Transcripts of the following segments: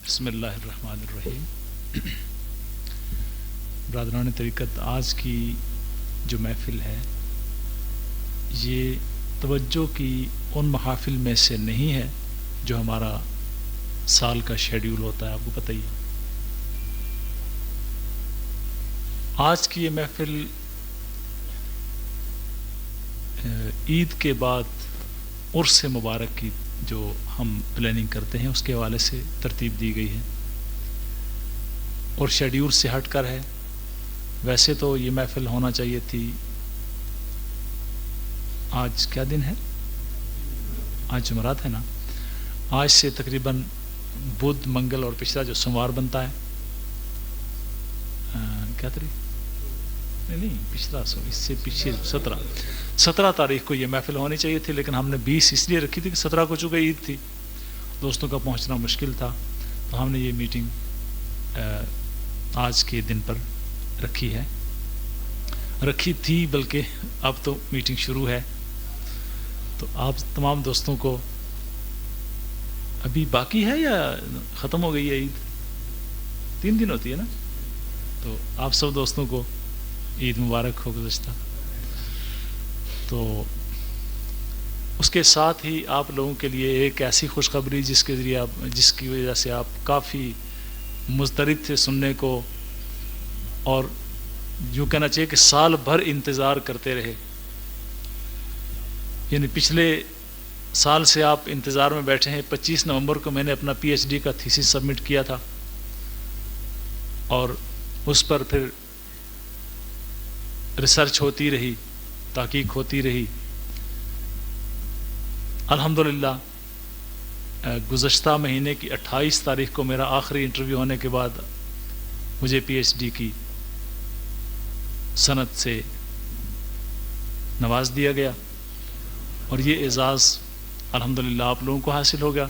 بسم اللہ الرحمن الرحیم۔ برادران طریقت، آج کی جو محفل ہے یہ توجہ کی ان محافل میں سے نہیں ہے جو ہمارا سال کا شیڈیول ہوتا ہے، آپ کو پتہ ہی ہے۔ آج کی یہ محفل عید کے بعد عرس مبارک کی جو ہم پلاننگ کرتے ہیں اس کے حوالے سے ترتیب دی گئی ہے اور شیڈیول سے ہٹ کر ہے۔ ویسے تو یہ محفل ہونا چاہیے تھی، آج کیا دن ہے؟ آج جمعرات ہے نا۔ آج سے تقریباً بدھ، منگل اور پچھلا جو سوموار بنتا ہے، کیا تاریخ؟ نہیں پچھلا اس سے پیچھے 17 تاریخ کو یہ محفل ہونی چاہیے تھی، لیکن ہم نے 20 اس لیے رکھی تھی کہ 17 کو چونکہ عید تھی، دوستوں کا پہنچنا مشکل تھا، تو ہم نے یہ میٹنگ آج کے دن پر رکھی تھی، بلکہ اب تو میٹنگ شروع ہے۔ تو آپ تمام دوستوں کو ابھی باقی ہے یا ختم ہو گئی ہے عید؟ 3 دن ہوتی ہے نا، تو آپ سب دوستوں کو عید مبارک ہو گزشتہ۔ تو اس کے ساتھ ہی آپ لوگوں کے لیے ایک ایسی خوشخبری جس کی وجہ سے آپ کافی مضطرب تھے سننے کو، اور جو کہنا چاہیے کہ سال بھر انتظار کرتے رہے، یعنی پچھلے سال سے آپ انتظار میں بیٹھے ہیں۔ 25 نومبر کو میں نے اپنا پی ایچ ڈی کا تھیسس سبمٹ کیا تھا، اور اس پر پھر ریسرچ ہوتی رہی، تحقیق ہوتی رہی۔ الحمدللہ گزشتہ مہینے کی 28 تاریخ کو میرا آخری انٹرویو ہونے کے بعد مجھے پی ایچ ڈی کی سند سے نواز دیا گیا، اور یہ اعزاز الحمدللہ آپ لوگوں کو حاصل ہو گیا۔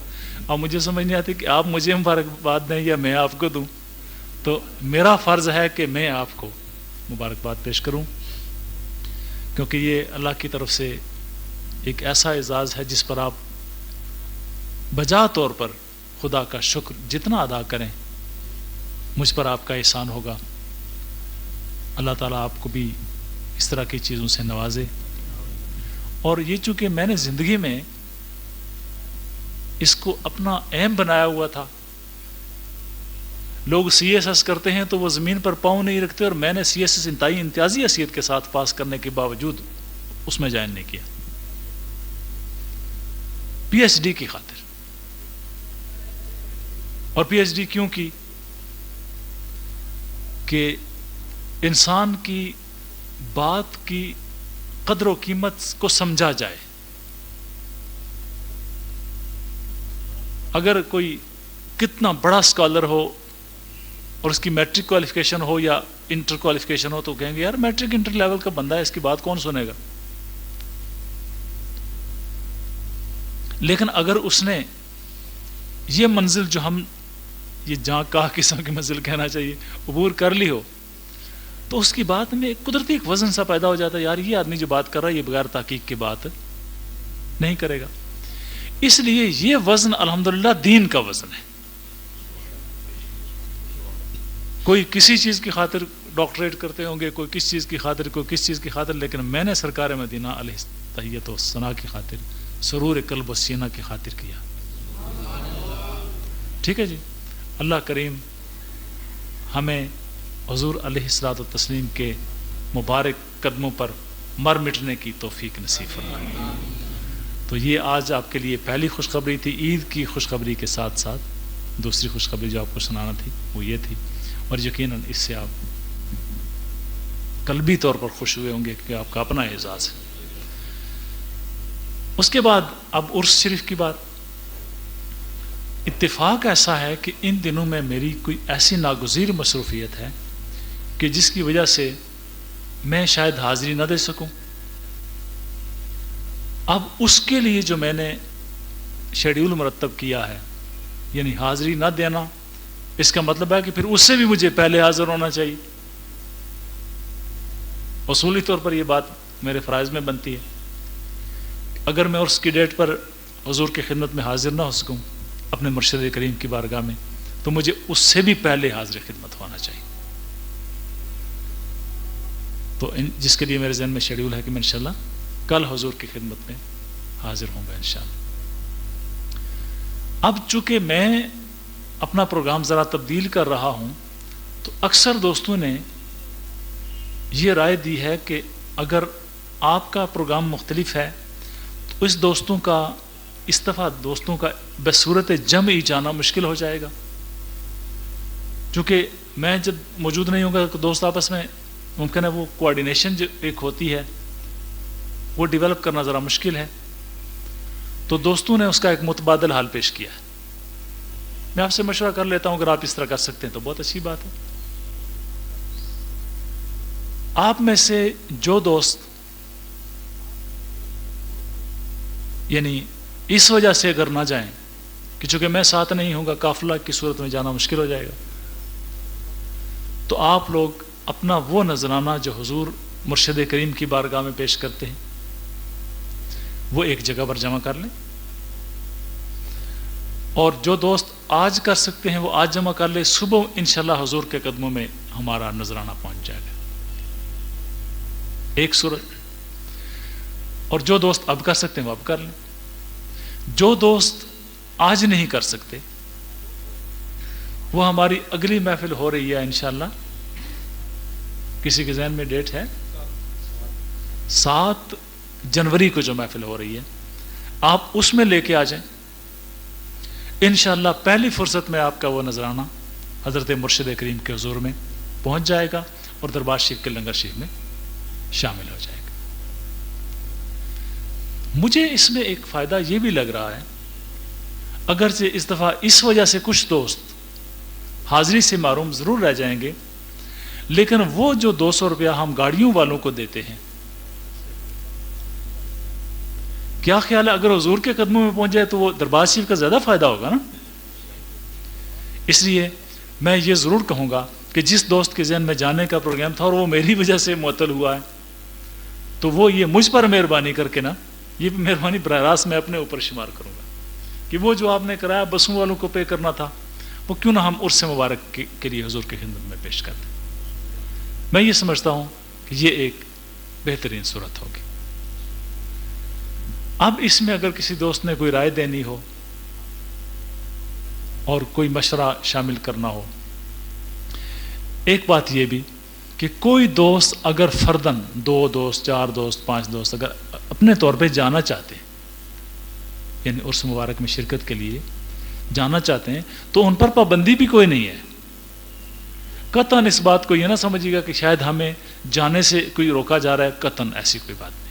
اب مجھے سمجھ نہیں آتی کہ آپ مجھے مبارکباد دیں یا میں آپ کو دوں، تو میرا فرض ہے کہ میں آپ کو مبارکباد پیش کروں، کیونکہ یہ اللہ کی طرف سے ایک ایسا اعزاز ہے جس پر آپ بجا طور پر خدا کا شکر جتنا ادا کریں مجھ پر آپ کا احسان ہوگا۔ اللہ تعالیٰ آپ کو بھی اس طرح کی چیزوں سے نوازے۔ اور یہ چونکہ میں نے زندگی میں اس کو اپنا اہم بنایا ہوا تھا، لوگ سی ایس ایس کرتے ہیں تو وہ زمین پر پاؤں نہیں رکھتے، اور میں نے سی ایس ایس انتہائی امتیازی حیثیت کے ساتھ پاس کرنے کے باوجود اس میں جوائن نہیں کیا، پی ایچ ڈی کی خاطر۔ اور پی ایچ ڈی کیوں کی؟ کہ انسان کی بات کی قدر و قیمت کو سمجھا جائے۔ اگر کوئی کتنا بڑا اسکالر ہو اور اس کی میٹرک کوالیفیکیشن ہو یا انٹر کوالیفیکیشن ہو، تو کہیں گے یار میٹرک انٹر لیول کا بندہ ہے، اس کی بات کون سنے گا؟ لیکن اگر اس نے یہ منزل جو ہم یہ جہاں کا قسم کی منزل کہنا چاہیے عبور کر لی ہو، تو اس کی بات میں ایک قدرتی ایک وزن سا پیدا ہو جاتا ہے، یار یہ آدمی جو بات کر رہا ہے یہ بغیر تحقیق کے بات نہیں کرے گا۔ اس لیے یہ وزن الحمدللہ دین کا وزن ہے۔ کوئی کسی چیز کی خاطر ڈاکٹریٹ کرتے ہوں گے، کوئی کس چیز کی خاطر، کوئی کس چیز کی خاطر، لیکن میں نے سرکار مدینہ علیہ تحیت و ثنا کی خاطر، سرور قلب و سینہ کی خاطر کیا۔ ٹھیک ہے جی، اللہ کریم ہمیں حضور علیہ الصلوۃ والتسلیم کے مبارک قدموں پر مر مٹنے کی توفیق نصیب فرمائے۔ تو یہ آج آپ کے لیے پہلی خوشخبری تھی، عید کی خوشخبری کے ساتھ ساتھ دوسری خوشخبری جو آپ کو سنانا تھی وہ یہ تھی، اور یقیناً اس سے آپ قلبی طور پر خوش ہوئے ہوں گے کہ آپ کا اپنا اعزاز ہے۔ اس کے بعد اب عرس شریف کی بات۔ اتفاق ایسا ہے کہ ان دنوں میں میری کوئی ایسی ناگزیر مصروفیت ہے کہ جس کی وجہ سے میں شاید حاضری نہ دے سکوں۔ اب اس کے لیے جو میں نے شیڈیول مرتب کیا ہے، یعنی حاضری نہ دینا، اس کا مطلب ہے کہ پھر اس سے بھی مجھے پہلے حاضر ہونا چاہیے۔ اصولی طور پر یہ بات میرے فرائض میں بنتی ہے۔ اگر میں اس کی ڈیٹ پر حضور کی خدمت میں حاضر نہ ہو سکوں اپنے مرشد کریم کی بارگاہ میں، تو مجھے اس سے بھی پہلے حاضر خدمت ہونا چاہیے. تو جس کے لیے میرے ذہن میں شیڈیول ہے کہ میں انشاءاللہ کل حضور کی خدمت میں حاضر ہوں گا انشاءاللہ. اب چونکہ میں اپنا پروگرام ذرا تبدیل کر رہا ہوں تو اکثر دوستوں نے یہ رائے دی ہے کہ اگر آپ کا پروگرام مختلف ہے تو اس دفعہ دوستوں کا بصورت جمع جانا مشکل ہو جائے گا. چونکہ میں جب موجود نہیں ہوں گا تو دوست آپس میں ممکن ہے وہ کوآرڈینیشن جو ایک ہوتی ہے وہ ڈیولپ کرنا ذرا مشکل ہے. تو دوستوں نے اس کا ایک متبادل حل پیش کیا ہے. میں آپ سے مشورہ کر لیتا ہوں اگر آپ اس طرح کر سکتے ہیں تو بہت اچھی بات ہے. آپ میں سے جو دوست یعنی اس وجہ سے اگر نہ جائیں کہ چونکہ میں ساتھ نہیں ہوں گا قافلہ کی صورت میں جانا مشکل ہو جائے گا، تو آپ لوگ اپنا وہ نذرانہ جو حضور مرشد کریم کی بارگاہ میں پیش کرتے ہیں وہ ایک جگہ پر جمع کر لیں، اور جو دوست آج کر سکتے ہیں وہ آج جمع کر لیں. صبح انشاءاللہ حضور کے قدموں میں ہمارا نذرانہ پہنچ جائے گا، ایک صورت. اور جو دوست اب کر سکتے ہیں وہ اب کر لیں. جو دوست آج نہیں کر سکتے وہ ہماری اگلی محفل ہو رہی ہے انشاءاللہ. کسی کے ذہن میں ڈیٹ ہے؟ 7 جنوری کو جو محفل ہو رہی ہے آپ اس میں لے کے آ جائیں. انشاءاللہ پہلی فرصت میں آپ کا وہ نذرانہ حضرت مرشد کریم کے حضور میں پہنچ جائے گا اور دربار شریف کے لنگر شریف میں شامل ہو جائے گا. مجھے اس میں ایک فائدہ یہ بھی لگ رہا ہے، اگرچہ اس دفعہ اس وجہ سے کچھ دوست حاضری سے محروم ضرور رہ جائیں گے، لیکن وہ جو 200 روپیہ ہم گاڑیوں والوں کو دیتے ہیں، کیا خیال ہے اگر حضور کے قدموں میں پہنچ جائے تو وہ دربار شریف کا زیادہ فائدہ ہوگا نا. اس لیے میں یہ ضرور کہوں گا کہ جس دوست کے ذہن میں جانے کا پروگرام تھا اور وہ میری وجہ سے معطل ہوا ہے تو وہ یہ مجھ پر مہربانی کر کے نا، یہ مہربانی براہ راست میں اپنے اوپر شمار کروں گا کہ وہ جو آپ نے کرایا بسوں والوں کو پے کرنا تھا وہ کیوں نہ ہم عرس مبارک کے لیے حضور کی خدمت میں پیش کرتے. میں یہ سمجھتا ہوں کہ یہ ایک بہترین صورت ہوگی. اب اس میں اگر کسی دوست نے کوئی رائے دینی ہو اور کوئی مشورہ شامل کرنا ہو، ایک بات یہ بھی کہ کوئی دوست اگر فردن 2 دوست 4 دوست 5 دوست اگر اپنے طور پہ جانا چاہتے ہیں، یعنی عرس مبارک میں شرکت کے لیے جانا چاہتے ہیں، تو ان پر پابندی بھی کوئی نہیں ہے. قطعاً اس بات کو یہ نہ سمجھیے گا کہ شاید ہمیں جانے سے کوئی روکا جا رہا ہے، قطعاً ایسی کوئی بات نہیں.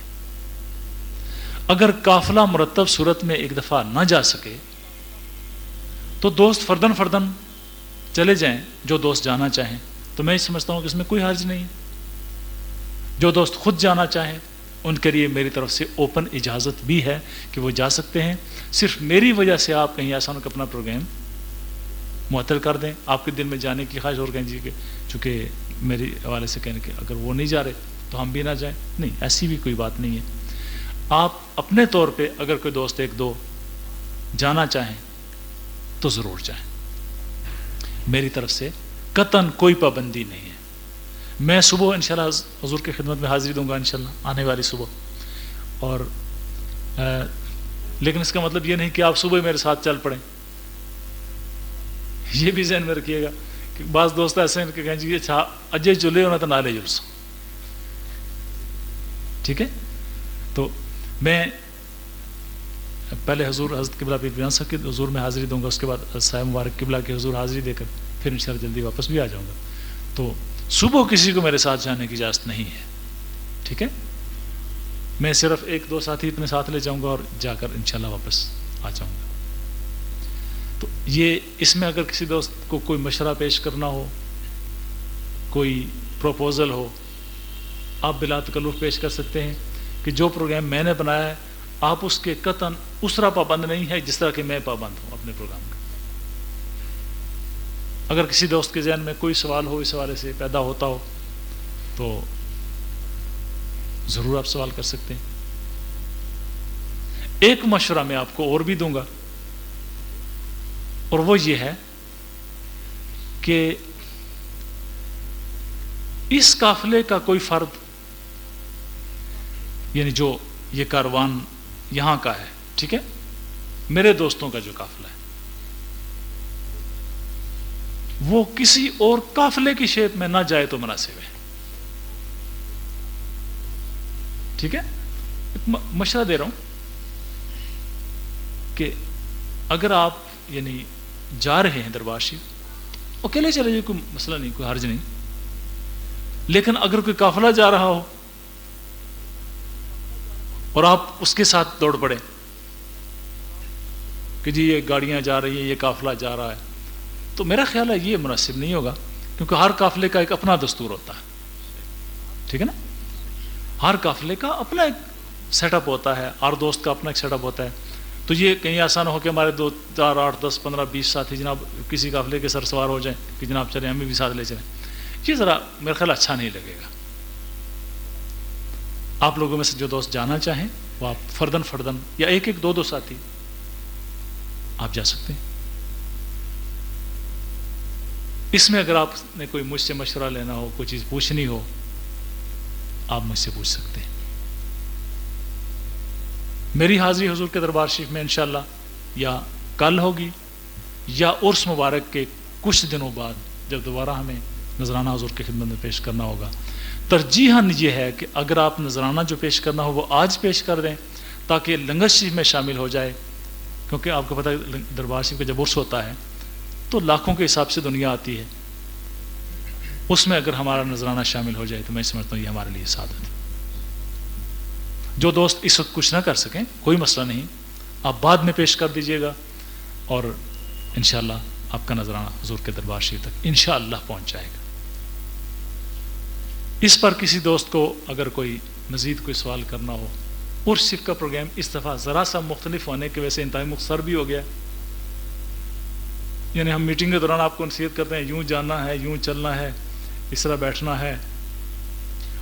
اگر قافلہ مرتب صورت میں ایک دفعہ نہ جا سکے تو دوست فردن فردن چلے جائیں جو دوست جانا چاہیں. تو میں سمجھتا ہوں کہ اس میں کوئی حرج نہیں ہے. جو دوست خود جانا چاہیں ان کے لیے میری طرف سے اوپن اجازت بھی ہے کہ وہ جا سکتے ہیں. صرف میری وجہ سے آپ کہیں ایسا نہ کہ اپنا پروگرام معطل کر دیں، آپ کے دل میں جانے کی خواہش اور کہیں جی کہ چونکہ میرے حوالے سے کہنے کہ اگر وہ نہیں جا رہے تو ہم بھی نہ جائیں. نہیں، ایسی بھی کوئی بات نہیں ہے. آپ اپنے طور پہ اگر کوئی دوست 1-2 جانا چاہیں تو ضرور جائیں. میری طرف سے قطعاً کوئی پابندی نہیں ہے. میں صبح انشاءاللہ حضور کی خدمت میں حاضری دوں گا انشاءاللہ آنے والی صبح. اور لیکن اس کا مطلب یہ نہیں کہ آپ صبح میرے ساتھ چل پڑیں. یہ بھی ذہن میں رکھیے گا کہ بعض دوست ایسے ہیں کہ کہیں جی اچھا اجے چلے ہونا تو نالے جلسو. ٹھیک ہے، تو میں پہلے حضور حضرت قبلہ پیر بیان صاحب کے حضور میں حاضری دوں گا، اس کے بعد صاحب مبارک قبلہ کے حضور حاضری دے کر پھر انشاءاللہ جلدی واپس بھی آ جاؤں گا. تو صبح کسی کو میرے ساتھ جانے کی اجازت نہیں ہے. ٹھیک ہے، میں صرف 1-2 ساتھی اپنے ساتھ لے جاؤں گا اور جا کر انشاءاللہ واپس آ جاؤں گا. تو یہ اس میں اگر کسی دوست کو کوئی مشورہ پیش کرنا ہو، کوئی پروپوزل ہو، آپ بلا تکلف پیش کر سکتے ہیں کہ جو پروگرام میں نے بنایا ہے آپ اس کے قطعاً اس طرح پابند نہیں ہے جس طرح کہ میں پابند ہوں اپنے پروگرام کا. اگر کسی دوست کے ذہن میں کوئی سوال ہو اس حوالے سے پیدا ہوتا ہو تو ضرور آپ سوال کر سکتے ہیں. ایک مشورہ میں آپ کو اور بھی دوں گا اور وہ یہ ہے کہ اس قافلے کا کوئی فرد، یعنی جو یہ کاروان یہاں کا ہے، ٹھیک ہے، میرے دوستوں کا جو قافلہ ہے، وہ کسی اور قافلے کی شیپ میں نہ جائے تو مناسب ہے. ٹھیک ہے، مشورہ دے رہا ہوں کہ اگر آپ یعنی جا رہے ہیں دربار شریف، اکیلے چلے جائے، کوئی مسئلہ نہیں، کوئی حرج نہیں. لیکن اگر کوئی قافلہ جا رہا ہو اور آپ اس کے ساتھ دوڑ پڑے کہ جی یہ گاڑیاں جا رہی ہیں، یہ قافلہ جا رہا ہے، تو میرا خیال ہے یہ مناسب نہیں ہوگا، کیونکہ ہر قافلے کا ایک اپنا دستور ہوتا ہے. ٹھیک ہے نا، ہر قافلے کا اپنا ایک سیٹ اپ ہوتا ہے، ہر دوست کا اپنا ایک سیٹ اپ ہوتا ہے. تو یہ کہیں آسان ہو کہ ہمارے 2 4 8 10 15 20 ساتھی جناب کسی قافلے کے سر سوار ہو جائیں کہ جناب چلیں ہمیں بھی ساتھ لے چلیں، یہ ذرا میرا خیال اچھا نہیں لگے گا. آپ لوگوں میں سے جو دوست جانا چاہیں وہ آپ فردن فردن یا ایک ایک 2 2 ساتھی آپ جا سکتے ہیں. اس میں اگر آپ نے کوئی مجھ سے مشورہ لینا ہو، کوئی چیز پوچھنی ہو، آپ مجھ سے پوچھ سکتے ہیں. میری حاضری حضور کے دربار شریف میں انشاءاللہ یا کل ہوگی یا عرس مبارک کے کچھ دنوں بعد، جب دوبارہ ہمیں نذرانہ حضور کی خدمت میں پیش کرنا ہوگا. ترجیحاً یہ ہے کہ اگر آپ نذرانہ جو پیش کرنا ہو وہ آج پیش کر دیں تاکہ لنگر شریف میں شامل ہو جائے، کیونکہ آپ کو پتہ ہے دربار شریف کا جب عرس ہوتا ہے تو لاکھوں کے حساب سے دنیا آتی ہے. اس میں اگر ہمارا نذرانہ شامل ہو جائے تو میں سمجھتا ہوں یہ ہمارے لیے سعادت ہے. جو دوست اس وقت کچھ نہ کر سکیں کوئی مسئلہ نہیں، آپ بعد میں پیش کر دیجئے گا اور انشاءاللہ آپ کا نذرانہ حضور کے دربار شریف تک انشاءاللہ پہنچ جائے گا. اس پر کسی دوست کو اگر کوئی مزید کوئی سوال کرنا ہو. اور شریف کا پروگرام اس دفعہ ذرا سا مختلف ہونے کی وجہ سے انتہائی مختصر بھی ہو گیا، یعنی ہم میٹنگ کے دوران آپ کو نصیحت کرتے ہیں یوں جانا ہے، یوں چلنا ہے، اس طرح بیٹھنا ہے،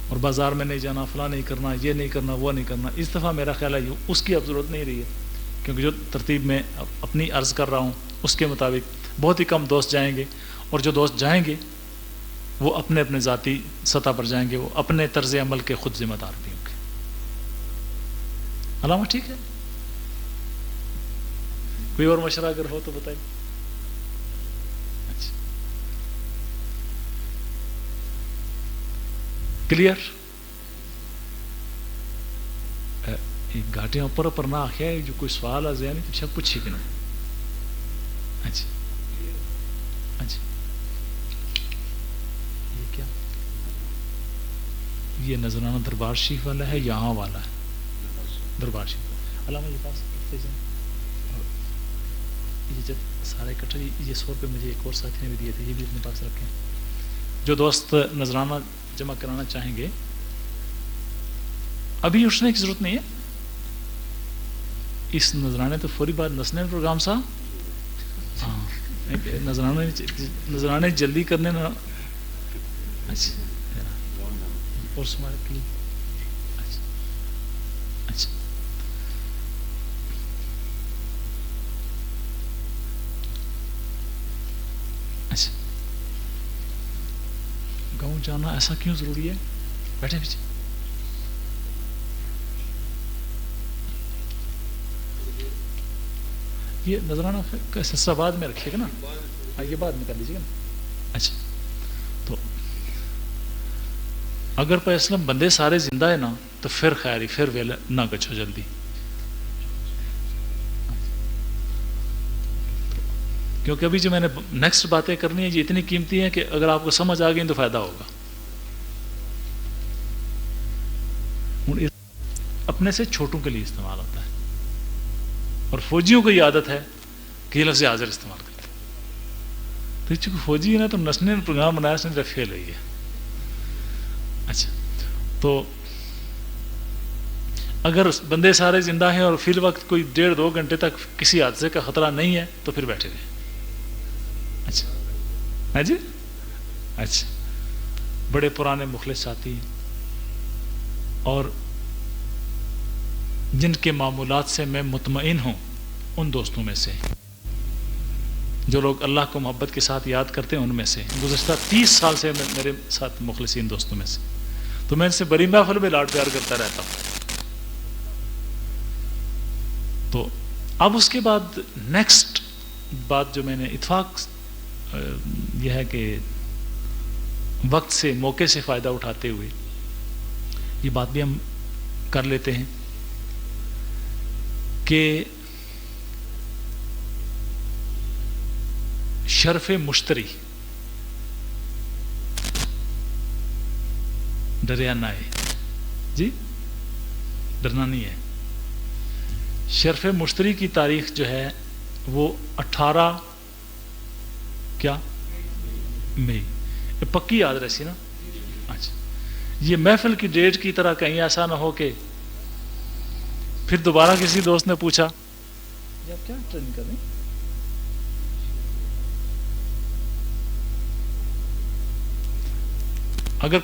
اور بازار میں نہیں جانا، فلاں نہیں کرنا، یہ نہیں کرنا، وہ نہیں کرنا. اس دفعہ میرا خیال ہے اس کی اب ضرورت نہیں رہی ہے، کیونکہ جو ترتیب میں اپنی عرض کر رہا ہوں اس کے مطابق بہت ہی کم دوست جائیں گے، اور جو دوست جائیں گے وہ اپنے اپنے ذاتی سطح پر جائیں گے، وہ اپنے طرز عمل کے خود ذمہ دار بھی ہوں گے. علامہ ٹھیک ہے؟ کوئی اور مشورہ اگر ہو تو بتائیے. اچھا کلیئر؟ گھاٹیاں اوپر اوپر نہ آخیا ہے، جو کوئی سوال آ ذہن تو شاید پوچھی کہ نہیں. اچھا اچھا، یہ کیا یہ نذرانہ دربار شریف والا ہے، یہاں والا ہے دربار شریف. علامہ یہ پاس رکھتے جائیں، یہ جب سارے اکٹھے یہ 100 روپے مجھے ایک اور ساتھی نے بھی دیے تھے، یہ بھی اپنے پاس رکھیں. جو دوست نذرانہ جمع کرانا چاہیں گے ابھی اٹھنے کی ضرورت نہیں ہے، اس نذرانے تو فوری بعد نسنے پروگرام صاحب، ہاں نذرانے جلدی کرنے نا. اچھا اور سمارے کے لیے اچھا اچھا گاؤں جانا ایسا کیوں ضروری ہے؟ بیٹھے پیچھے. یہ نذرانہ حصہ بعد میں رکھیے گا نا، یہ بعد میں کر لیجیے گا نا. اچھا تو اگر پیسلم بندے سارے زندہ ہے نا تو پھر خیری پھر ویلا نہ کچھو جلدی، کیونکہ ابھی جو میں نے نیکسٹ باتیں کرنی ہیں یہ اتنی قیمتی ہیں کہ اگر آپ کو سمجھ آ گئی تو فائدہ ہوگا. اپنے سے چھوٹوں کے لیے استعمال ہوتا ہے، اور فوجیوں کو یہ عادت ہے کہ یہ لفظ حاضر استعمال کرتے ہیں. تو چونکہ فوجی ہے نا تو نسنے پروگرام بنایا اس نے فیل ہوئی ہے. اچھا تو اگر بندے سارے زندہ ہیں اور فی الوقت کوئی 1.5 2 گھنٹے تک کسی حادثے کا خطرہ نہیں ہے تو پھر بیٹھے رہے. اچھا ہے جی. اچھا بڑے پرانے مخلص ساتھی اور جن کے معمولات سے میں مطمئن ہوں ان دوستوں میں سے جو لوگ اللہ کو محبت کے ساتھ یاد کرتے ہیں ان میں سے گزشتہ 30 سال سے میرے ساتھ مخلصین دوستوں میں سے، تو میں ان سے بڑی محفل میں لاڈ پیار کرتا رہتا ہوں۔ تو اب اس کے بعد نیکسٹ بات جو میں نے اتفاق یہ ہے کہ وقت سے موقع سے فائدہ اٹھاتے ہوئے یہ بات بھی ہم کر لیتے ہیں کہ شرف مشتری ڈریا نہ ہے جی، ڈرنا نہیں ہے۔ شرف مشتری کی تاریخ جو ہے وہ 18 کیا مئی، یہ پکی یاد رہی نا؟ اچھا، یہ محفل کی ڈیٹ کی طرح کہیں ایسا نہ ہو کہ پھر دوبارہ کسی دوست نے پوچھا یہ آپ کیا ٹرین کر رہے ہیں؟ اگر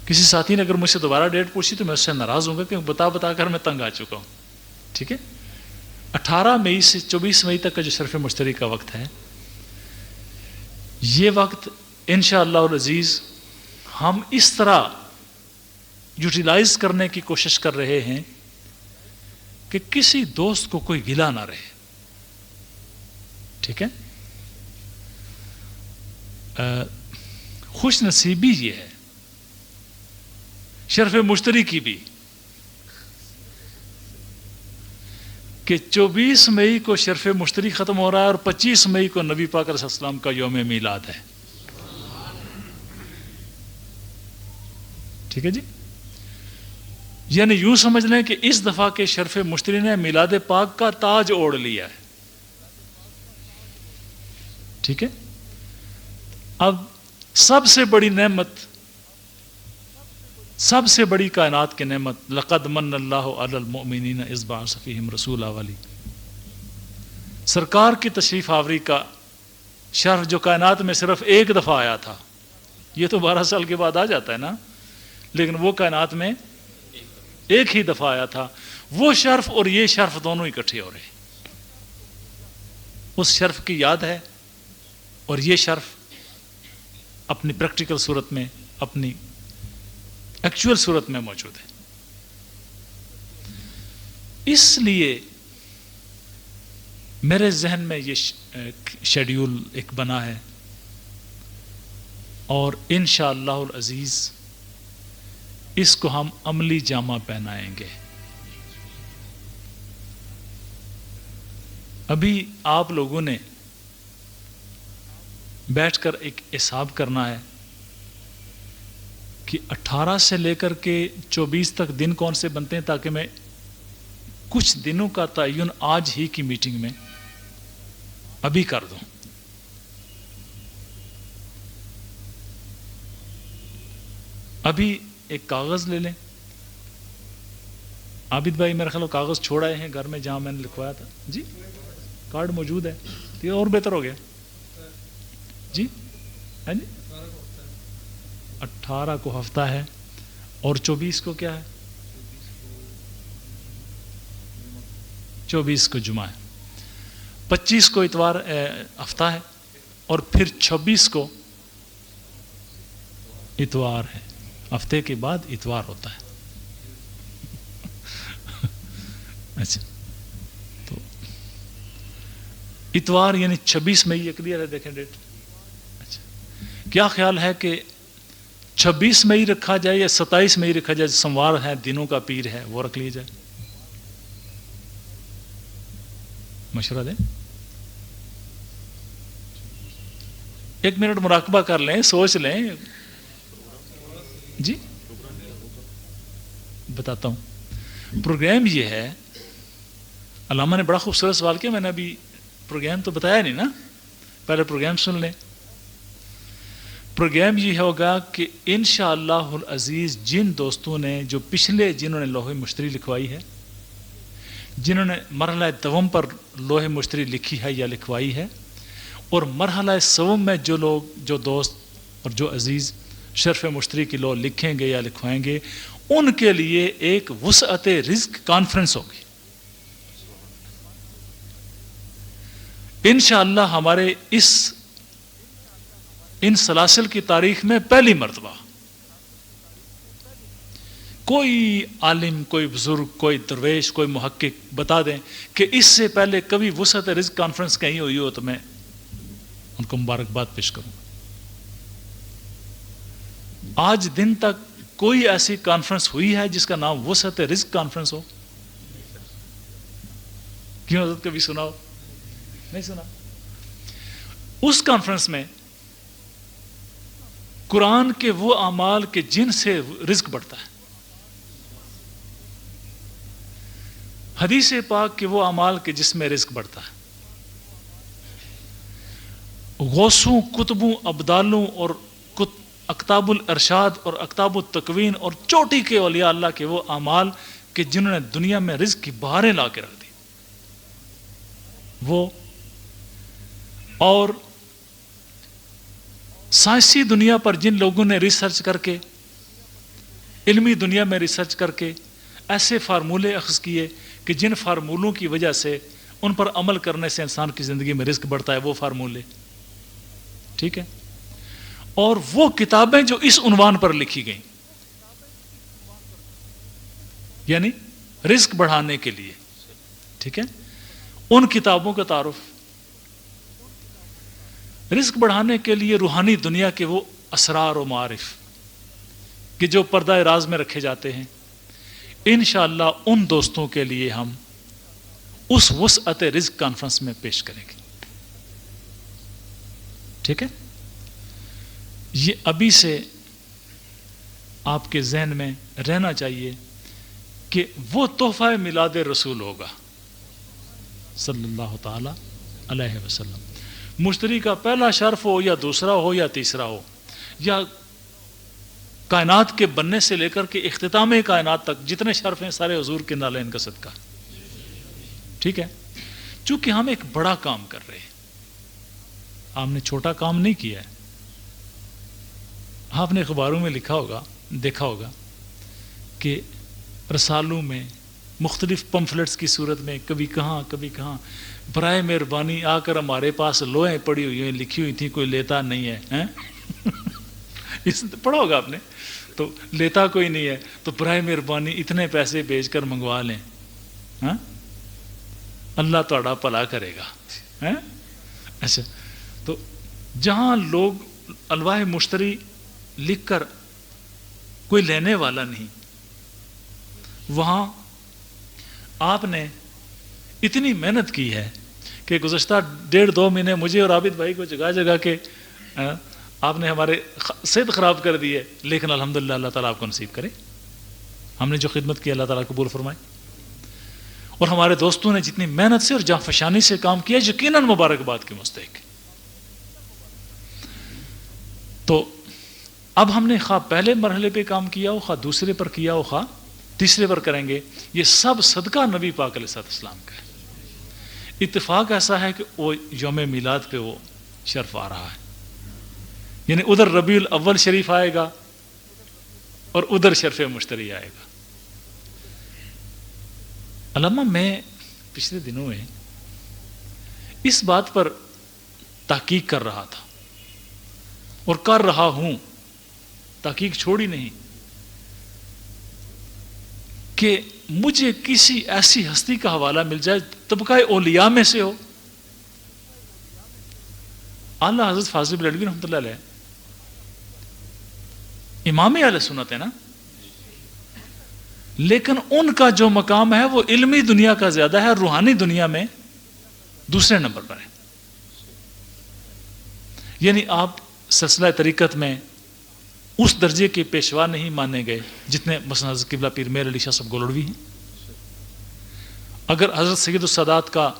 کسی ساتھی نے اگر مجھ سے دوبارہ ڈیٹ پوچھی تو میں اس سے ناراض ہوں گا کہ بتا کر میں تنگ آ چکا ہوں، ٹھیک ہے؟ 18 مئی سے 24 مئی تک کا جو شرف مشتری کا وقت ہے، یہ وقت انشاءاللہ العزیز ہم اس طرح یوٹیلائز کرنے کی کوشش کر رہے ہیں کہ کسی دوست کو کوئی گلہ نہ رہے، ٹھیک ہے؟ خوش نصیبی یہ ہے شرف مشتری کی بھی کہ 24 مئی کو شرف مشتری ختم ہو رہا ہے اور 25 مئی کو نبی پاک علیہ السلام کا یوم میلاد ہے، ٹھیک ہے جی؟ یعنی یوں سمجھ لیں کہ اس دفعہ کے شرف مشتری نے میلاد پاک کا تاج اوڑھ لیا ہے، ٹھیک ہے؟ اب سب سے بڑی نعمت، سب سے بڑی کائنات کی نعمت لقد من اللہ علی المؤمنین اذ بعث فیہم رسولا والی، سرکار کی تشریف آوری کا شرف جو کائنات میں صرف ایک دفعہ آیا تھا، یہ تو 12 سال کے بعد آ جاتا ہے نا، لیکن وہ کائنات میں ایک ہی دفعہ آیا تھا، وہ شرف اور یہ شرف دونوں اکٹھے ہو رہے، اس شرف کی یاد ہے اور یہ شرف اپنی پریکٹیکل صورت میں، اپنی ایکچوئل صورت میں موجود ہے۔ اس لیے میرے ذہن میں یہ شیڈیول ایک بنا ہے اور انشاءاللہ العزیز اس کو ہم عملی جامہ پہنائیں گے۔ ابھی آپ لوگوں نے بیٹھ کر ایک حساب کرنا ہے کہ 18 سے لے کر کے 24 تک دن کون سے بنتے ہیں، تاکہ میں کچھ دنوں کا تعین آج ہی کی میٹنگ میں ابھی کر دوں۔ ابھی ایک کاغذ لے لیں، عابد بھائی میرے خیال کاغذ چھوڑ آئے ہیں گھر میں جہاں میں نے لکھوایا تھا، جی کارڈ موجود ہے، یہ اور بہتر ہو گیا جی، ہے جی؟ 18 کو ہفتہ ہے اور 24 کو کیا ہے؟ 24 کو جمعہ ہے، 25 کو اتوار ہفتہ ہے اور پھر 26 کو اتوار ہے، ہفتے کے بعد اتوار ہوتا ہے۔ اچھا، تو اتوار یعنی 26 مئی، یہ کلیئر ہے؟ دیکھیں ڈیٹ۔ اچھا، کیا خیال ہے کہ 26 مئی رکھا جائے یا 27 مئی رکھا جائے؟ سوموار ہے، دنوں کا پیر ہے، وہ رکھ لیا جائے، مشورہ دیں۔ 1 منٹ مراقبہ کر لیں، سوچ لیں جی، بتاتا ہوں۔ پروگرام یہ ہے، علامہ نے بڑا خوبصورت سوال کیا، میں نے ابھی پروگرام تو بتایا نہیں نا، پہلے پروگرام سن لیں۔ پروگرام یہ ہوگا کہ انشاءاللہ العزیز جن دوستوں نے جو پچھلے جنہوں نے لوح مشتری لکھوائی ہے، جنہوں نے مرحلہ دوم پر لوح مشتری لکھی ہے یا لکھوائی ہے، اور مرحلہ سوم میں جو لوگ، جو دوست اور جو عزیز شرف مشتری کی لوح لکھیں گے یا لکھوائیں گے، ان کے لیے ایک وسعت رزق کانفرنس ہوگی۔ انشاءاللہ ہمارے ان سلاسل کی تاریخ میں پہلی مرتبہ کوئی عالم، کوئی بزرگ، کوئی درویش، کوئی محقق بتا دیں کہ اس سے پہلے کبھی وسعت رزق کانفرنس کہیں ہوئی ہو تو میں ان کو مبارکباد پیش کروں گا۔ آج دن تک کوئی ایسی کانفرنس ہوئی ہے جس کا نام وسعت رزق کانفرنس ہو؟ کیوں حضرت کبھی سنا ہو؟ نہیں سنا۔ اس کانفرنس میں قرآن کے وہ اعمال کے جن سے رزق بڑھتا ہے، حدیث پاک کے وہ اعمال کے جس میں رزق بڑھتا ہے، غوثوں، کتبوں، ابدالوں اور اکتاب الارشاد اور اکتاب التکوین اور چوٹی کے اولیاء اللہ کے وہ اعمال کہ جنہوں نے دنیا میں رزق کی بہاریں لا کے رکھ دی، وہ اور سائنسی دنیا پر جن لوگوں نے ریسرچ کر کے، علمی دنیا میں ریسرچ کر کے ایسے فارمولے اخذ کیے کہ جن فارمولوں کی وجہ سے ان پر عمل کرنے سے انسان کی زندگی میں رزق بڑھتا ہے، وہ فارمولے، ٹھیک ہے، اور وہ کتابیں جو اس عنوان پر لکھی گئیں، یعنی رزق بڑھانے کے لیے، ٹھیک ہے، ان کتابوں کا تعارف، رزق بڑھانے کے لیے روحانی دنیا کے وہ اسرار و معارف کہ جو پردہ راز میں رکھے جاتے ہیں، انشاءاللہ ان دوستوں کے لیے ہم اس وسعت رزق کانفرنس میں پیش کریں گے، ٹھیک ہے۔ یہ ابھی سے آپ کے ذہن میں رہنا چاہیے کہ وہ تحفہ میلاد رسول ہوگا صلی اللہ تعالی علیہ وسلم، مشتری کا پہلا شرف ہو یا دوسرا ہو یا تیسرا ہو، یا کائنات کے بننے سے لے کر کے اختتام کائنات تک جتنے شرف ہیں سارے حضور کے نالین کا صدقہ، ٹھیک ہے۔ چونکہ ہم ایک بڑا کام کر رہے ہیں، ہم نے چھوٹا کام نہیں کیا ہے۔ آپ نے اخباروں میں لکھا ہوگا، دیکھا ہوگا کہ رسالوں میں مختلف پمفلٹس کی صورت میں کبھی کہاں کبھی کہاں برائے مہربانی آ کر ہمارے پاس لوہیں پڑی ہوئی ہیں، لکھی ہوئی تھیں، کوئی لیتا نہیں ہے، اس پڑھا ہوگا آپ نے، تو لیتا کوئی نہیں ہے تو برائے مہربانی اتنے پیسے بھیج کر منگوا لیں، اللہ تہاڈا بھلا کرے گا۔ اچھا، تو جہاں لوگ الواح مشتری لکھ کر کوئی لینے والا نہیں، وہاں آپ نے اتنی محنت کی ہے کہ گزشتہ 1.5-2 مہینے مجھے اور عابد بھائی کو جگہ جگہ کے آپ نے ہمارے صحت خراب کر دی ہے، لیکن الحمدللہ اللہ تعالیٰ آپ کو نصیب کرے، ہم نے جو خدمت کی اللہ تعالیٰ قبول فرمائے، اور ہمارے دوستوں نے جتنی محنت سے اور جانفشانی سے کام کیا یقیناً مبارکباد کے مستحق۔ تو اب ہم نے خواہ پہلے مرحلے پہ کام کیا ہو، خواہ دوسرے پر کیا ہو، خواہ تیسرے پر کریں گے، یہ سب صدقہ نبی پاک علیہ السلام کا ہے۔ اتفاق ایسا ہے کہ وہ یوم میلاد پہ وہ شرف آ رہا ہے، یعنی ادھر ربیع الاول شریف آئے گا اور ادھر شرف مشتری آئے گا۔ علامہ میں پچھلے دنوں میں اس بات پر تحقیق کر رہا تھا اور کر رہا ہوں، تحقیق چھوڑی نہیں، کہ مجھے کسی ایسی ہستی کا حوالہ مل جائے طبقہ اولیاء میں سے ہو۔ اعلیٰ حضرت فاضل بریلوی رحمۃ اللہ علیہ امام اہل سنت ہے نا، لیکن ان کا جو مقام ہے وہ علمی دنیا کا زیادہ ہے، روحانی دنیا میں دوسرے نمبر پر ہے۔ یعنی آپ سلسلہ طریقت میں اس درجے کے پیشوا نہیں مانے گئے جتنے مثلا حضرت قبلہ پیر میر علی شاہ صاحب گولڑوی ہیں۔ اگر حضرت سید السادات کا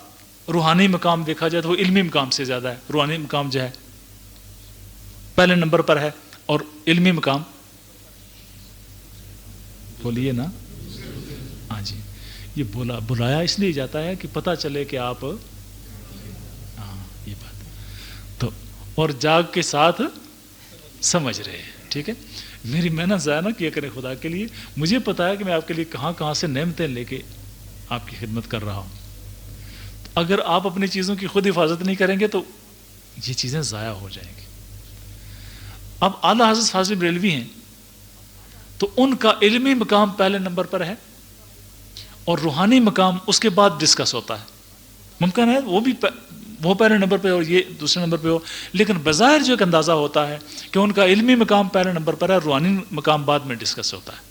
روحانی مقام دیکھا جائے تو وہ علمی مقام سے زیادہ ہے، روحانی مقام جو ہے پہلے نمبر پر ہے، اور علمی مقام بولیے نا، ہاں جی، یہ بلایا اس لیے جاتا ہے کہ پتہ چلے کہ آپ، ہاں یہ بات تو، اور جاگ کے ساتھ سمجھ رہے ہیں، ٹھیک ہے۔ میری محنت ضائع نہ کیا کریں خدا کے لیے، مجھے پتا ہے کہ میں آپ کے لیے کہاں کہاں سے نعمتیں لے کے آپ کی خدمت کر رہا ہوں۔ اگر آپ اپنی چیزوں کی خود حفاظت نہیں کریں گے تو یہ چیزیں ضائع ہو جائیں گی. اب اعلیٰ حضرت فاضل بریلوی ہیں تو ان کا علمی مقام پہلے نمبر پر ہے اور روحانی مقام اس کے بعد ڈسکس ہوتا ہے. ممکن ہے وہ پہلے نمبر پہ اور یہ دوسرے نمبر پہ ہو، لیکن بظاہر جو ایک اندازہ ہوتا ہے کہ ان کا علمی مقام پہلے نمبر پر ہے، روحانی مقام بعد میں ڈسکس ہوتا ہے.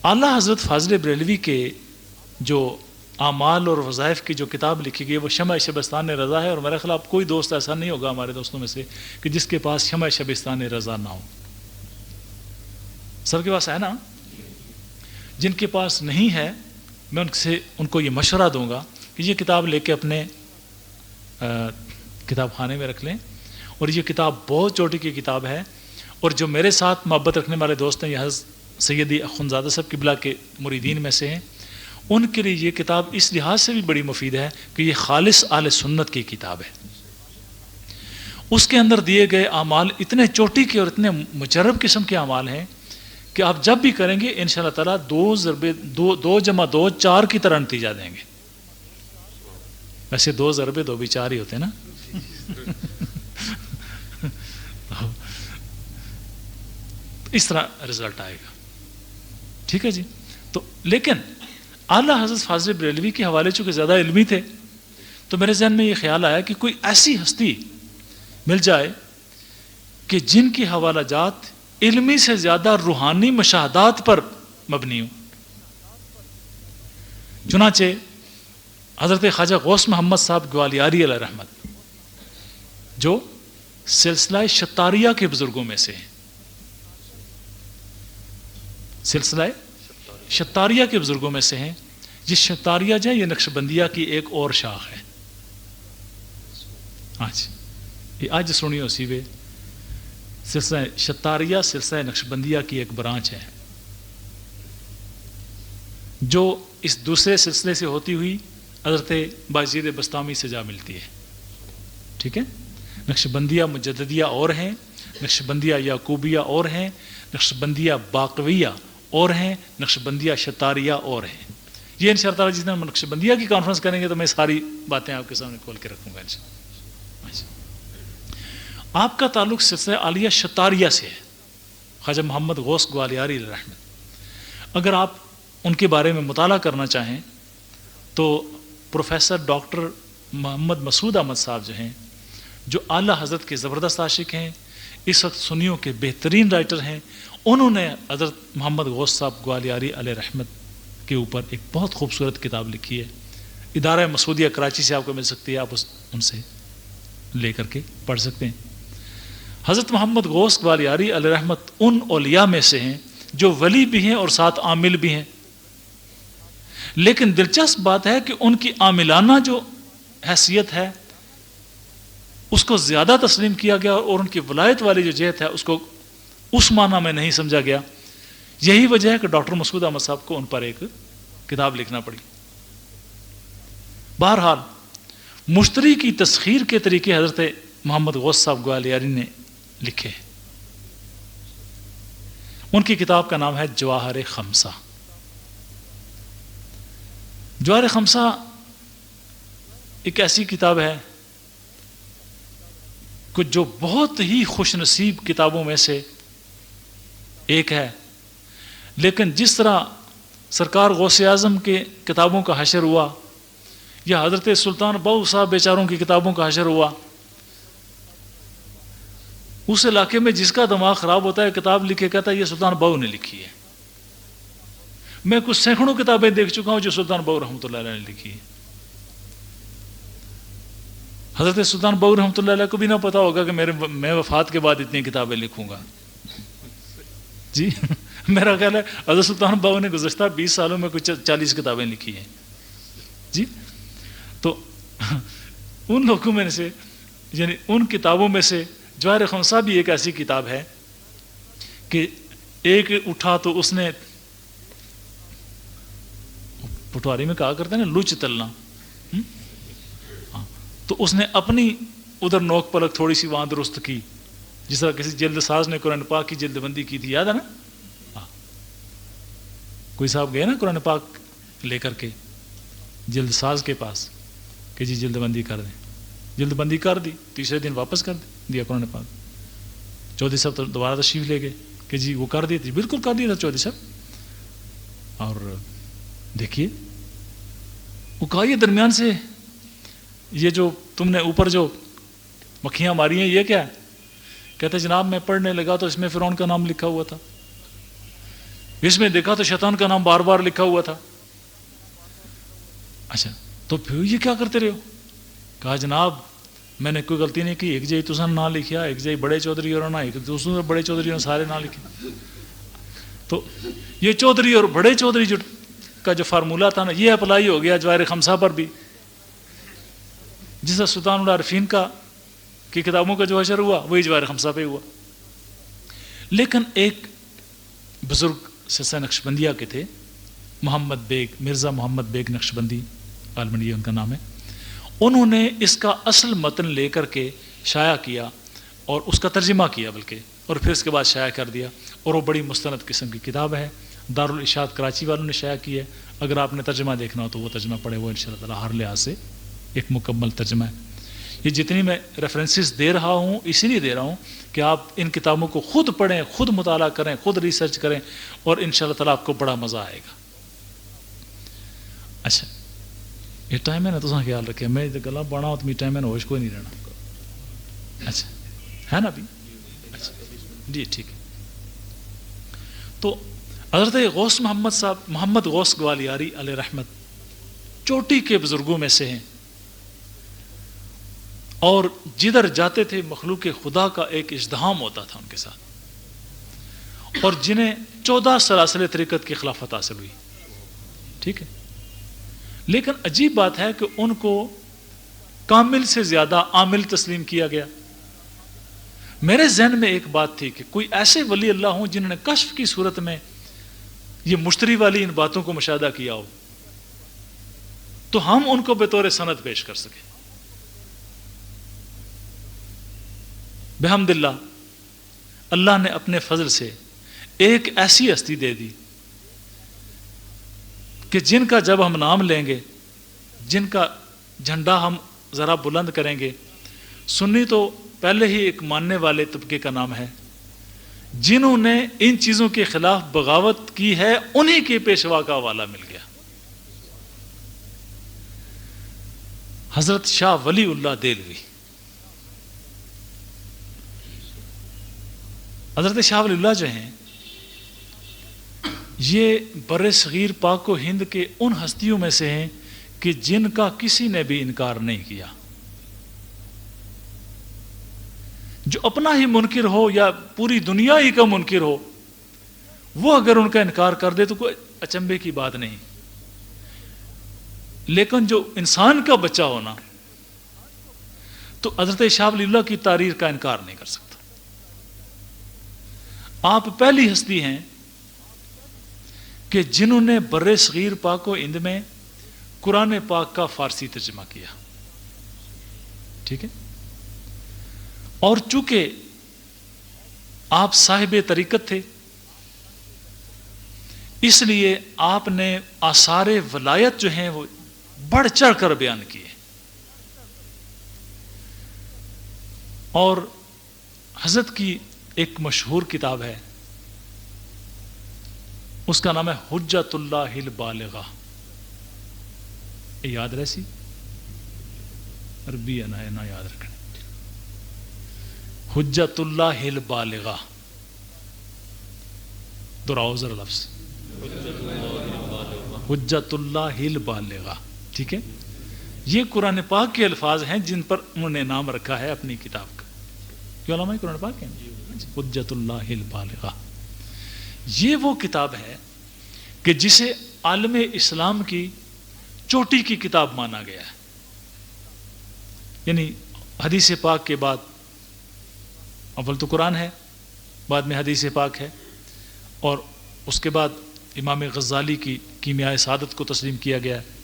اعلیٰ حضرت فاضل بریلوی کے جو اعمال اور وظائف کی جو کتاب لکھی گئی وہ شمع شبستان رضا ہے، اور میرے خلاف کوئی دوست ایسا نہیں ہوگا ہمارے دوستوں میں سے کہ جس کے پاس شمع شبستان رضا نہ ہو. سب کے پاس ہے نا؟ جن کے پاس نہیں ہے میں ان کو یہ مشورہ دوں گا کہ یہ کتاب لے کے اپنے کتاب خانے میں رکھ لیں. اور یہ کتاب بہت چوٹی کی کتاب ہے، اور جو میرے ساتھ محبت رکھنے والے دوست ہیں، یہ حضرت سیدی اخندزادہ صاحب قبلہ کے مریدین میں سے ہیں، ان کے لیے یہ کتاب اس لحاظ سے بھی بڑی مفید ہے کہ یہ خالص اہل سنت کی کتاب ہے. اس کے اندر دیے گئے اعمال اتنے چوٹی کے اور اتنے مجرب قسم کے اعمال ہیں کہ آپ جب بھی کریں گے انشاءاللہ تعالیٰ 2 جمع 2 4 کی طرح نتیجہ دیں گے. ویسے 2 ضربے 2 بھی 4 ہی ہوتے ہیں نا. اس طرح رزلٹ آئے گا. ٹھیک ہے جی. تو لیکن اعلیٰ حضرت فاضل بریلوی کے حوالے چونکہ زیادہ علمی تھے تو میرے ذہن میں یہ خیال آیا کہ کوئی ایسی ہستی مل جائے کہ جن کی حوالہ جات علمی سے زیادہ روحانی مشاہدات پر مبنی ہوں. چنانچہ حضرت خواجہ غوث محمد صاحب گوالیاری علیہ رحمت جو سلسلہ شتاریہ کے بزرگوں میں سے ہیں، سلسلہ شتاریہ کے بزرگوں میں سے ہیں. جس شتاریہ جو ہے یہ نقشبندیہ کی ایک اور شاخ ہے. آج سنیے اسی وے سلسلہ شتاریہ سلسلہ نقشبندیہ کی ایک برانچ ہے جو اس دوسرے سلسلے سے ہوتی ہوئی حضرت بایزید بسطامی سے جا ملتی ہے. ٹھیک ہے. نقشبندیہ مجددیہ اور ہیں، نقشبندیہ یعقوبیہ اور ہیں، نقشبندیہ باقویہ اور ہیں، نقشبندیہ شتاریہ اور ہیں. یہ انشاءاللہ تعالیٰ جس دن ہم نقشبندیہ کی کانفرنس کریں گے تو میں ساری باتیں آپ کے سامنے کھول کے رکھوں گا انشاءاللہ. آپ کا تعلق سلسلہ عالیہ شتاریہ سے ہے، خواجہ محمد غوث گوالیاری علیہ رحمت. اگر آپ ان کے بارے میں مطالعہ کرنا چاہیں تو پروفیسر ڈاکٹر محمد مسعود احمد صاحب جو ہیں، جو اعلیٰ حضرت کے زبردست عاشق ہیں، اس وقت سنیوں کے بہترین رائٹر ہیں، انہوں نے حضرت محمد غوث صاحب گوالیاری علیہ رحمت کے اوپر ایک بہت خوبصورت کتاب لکھی ہے. ادارہ مسعودیہ کراچی سے آپ کو مل سکتی ہے، آپ ان سے لے کر کے پڑھ سکتے ہیں. حضرت محمد غوث گوالیاری علیہ رحمت ان اولیاء میں سے ہیں جو ولی بھی ہیں اور ساتھ عامل بھی ہیں. لیکن دلچسپ بات ہے کہ ان کی عاملانہ جو حیثیت ہے اس کو زیادہ تسلیم کیا گیا اور ان کی ولایت والی جو جہت ہے اس کو اس معنی میں نہیں سمجھا گیا. یہی وجہ ہے کہ ڈاکٹر مسعود احمد صاحب کو ان پر ایک کتاب لکھنا پڑی. بہرحال مشتری کی تسخیر کے طریقے حضرت محمد غوث صاحب گوالیاری نے لکھے. ان کی کتاب کا نام ہے جواہر خمسہ. جواہر خمسہ ایک ایسی کتاب ہے کہ جو بہت ہی خوش نصیب کتابوں میں سے ایک ہے. لیکن جس طرح سرکار غوث اعظم کے کتابوں کا حشر ہوا یا حضرت سلطان بہو صاحب بیچاروں کی کتابوں کا حشر ہوا، اس علاقے میں جس کا دماغ خراب ہوتا ہے کتاب لکھے کہتا ہے یہ سلطان بہو نے لکھی ہے. میں کچھ سینکڑوں کتابیں دیکھ چکا ہوں جو سلطان بہو رحمۃ اللہ علیہ نے لکھی ہے. حضرت سلطان بہو رحمۃ اللہ علیہ کو بھی نہ پتا ہوگا کہ میں وفات کے بعد اتنی کتابیں لکھوں گا. جی میرا خیال ہے حضرت سلطان بہو نے گزشتہ 20 سالوں میں کچھ 40 کتابیں لکھی ہیں. جی تو ان لوگوں میں سے یعنی ان کتابوں میں سے جواہر خمسہ بھی ایک ایسی کتاب ہے کہ ایک اٹھا تو اس نے پٹواری میں کہا کرتے ہیں نا لوچ تلنا، تو اس نے اپنی ادھر نوک پلک تھوڑی سی وہاں درست کی، جس طرح کسی جلد ساز نے قرآن پاک کی جلد بندی کی تھی، یاد ہے نا؟ کوئی صاحب گئے نا قرآن پاک لے کر کے جلد ساز کے پاس، کہ جی جلد بندی کر دیں. جلد بندی کر دی, تیسرے دن واپس کر دیا قرآن پاک. چودھری صاحب دوبارہ تشریف لے گئے کہ جی وہ کر دی تھی, بالکل کر دیا تھا چودھری صاحب. اور دیکھیے وہ کہا یہ درمیان سے یہ جو تم نے اوپر جو مکھیاں ماری ہیں یہ کیا ہے؟ کہتے جناب میں پڑھنے لگا تو اس میں فرعون کا نام لکھا ہوا تھا, اس میں دیکھا تو شیطان کا نام بار بار لکھا ہوا تھا. اچھا تو پھر یہ کیا کرتے رہے ہو؟ کہا جناب میں نے کوئی غلطی نہیں کی, ایک جائی تسن نہ لکھیا, ایک جائی بڑے چودھری اور نہ, ایک دوسرے بڑے چودھری اور سارے نہ لکھے. تو یہ چودھری اور بڑے چودھری جو کا جو فارمولہ تھا نا یہ اپلائی ہو گیا جواہر خمسہ پر بھی, جس سلطان العارفین کی کتابوں کا جو حشر ہوا وہی جواہر خمسہ پہ ہوا. لیکن ایک بزرگ سلسلہ نقشبندیہ کے تھے, محمد بیگ, مرزا محمد بیگ نقشبندی آلمنڈی ان کا نام ہے. انہوں نے اس کا اصل متن لے کر کے شائع کیا اور اس کا ترجمہ کیا بلکہ, اور پھر اس کے بعد شائع کر دیا, اور وہ بڑی مستند قسم کی کتاب ہے. دارالارشاد کراچی والوں نے شائع کی ہے. اگر آپ نے ترجمہ دیکھنا ہو تو وہ ترجمہ پڑھے, وہ انشاءاللہ تعالی ہر لحاظ سے ایک مکمل ترجمہ ہے. یہ جتنی میں ریفرنسز دے رہا ہوں اسی لیے دے رہا ہوں کہ آپ ان کتابوں کو خود پڑھیں, خود مطالعہ کریں, خود ریسرچ کریں, اور انشاءاللہ تعالی آپ کو بڑا مزہ آئے گا. اچھا یہ ٹائم ہے نا, تو خیال رکھیں, میں گلا بڑا ہوں تو میرا ٹائم ہے نا, ہوش کوئی نہیں رہنا. اچھا ہے نا ابھی؟ اچھا جی ٹھیک ہے. تو حضرت غوث محمد صاحب, محمد غوث گوالیاری علیہ رحمت چوٹی کے بزرگوں میں سے ہیں, اور جدھر جاتے تھے مخلوق خدا کا ایک ازدحام ہوتا تھا ان کے ساتھ, اور جنہیں 14 سلاسل طریقت کی خلافت حاصل ہوئی. ٹھیک ہے, لیکن عجیب بات ہے کہ ان کو کامل سے زیادہ عامل تسلیم کیا گیا. میرے ذہن میں ایک بات تھی کہ کوئی ایسے ولی اللہ ہوں جنہوں نے کشف کی صورت میں یہ مشتری والی ان باتوں کو مشاہدہ کیا ہو, تو ہم ان کو بطور سند پیش کر سکیں. بحمد اللہ, اللہ نے اپنے فضل سے ایک ایسی ہستی دے دی کہ جن کا جب ہم نام لیں گے, جن کا جھنڈا ہم ذرا بلند کریں گے, سنی تو پہلے ہی ایک ماننے والے طبقے کا نام ہے, جنہوں نے ان چیزوں کے خلاف بغاوت کی ہے انہی کے پیشوا کا حوالہ مل گیا. حضرت شاہ ولی اللہ دہلوی. حضرت شاہ ولی اللہ جو ہیں یہ بر صغیر پاک و ہند کے ان ہستیوں میں سے ہیں کہ جن کا کسی نے بھی انکار نہیں کیا. جو اپنا ہی منکر ہو یا پوری دنیا ہی کا منکر ہو, وہ اگر ان کا انکار کر دے تو کوئی اچنبے کی بات نہیں, لیکن جو انسان کا بچہ ہونا تو حضرت شاہ ولی اللہ کی تحریر کا انکار نہیں کر سکتا. آپ پہلی ہستی ہیں کہ جنہوں نے بر صغیر پاک و ہند میں قرآن پاک کا فارسی ترجمہ کیا. ٹھیک ہے, اور چونکہ آپ صاحب طریقت تھے اس لیے آپ نے آثار ولایت جو ہیں وہ بڑھ چڑھ کر بیان کیے. اور حضرت کی ایک مشہور کتاب ہے, اس کا نام ہے حجت اللہ البالغہ. یاد رہی عربی ہے نا یاد رکھنا, حجت اللہ البالغہ. دہراؤ ذرا لفظ, حجت اللہ البالغہ. ٹھیک ہے, یہ قرآن پاک کے الفاظ ہیں جن پر انہوں نے نام رکھا ہے اپنی کتاب کا. کیوں نام ہے قرآن پاک ہے حجت اللہ البالغہ. یہ وہ کتاب ہے کہ جسے عالم اسلام کی چوٹی کی کتاب مانا گیا ہے. یعنی حدیث پاک کے بعد اول تو قرآن ہے, بعد میں حدیث پاک ہے, اور اس کے بعد امام غزالی کی کیمیاء سعادت کو تسلیم کیا گیا ہے.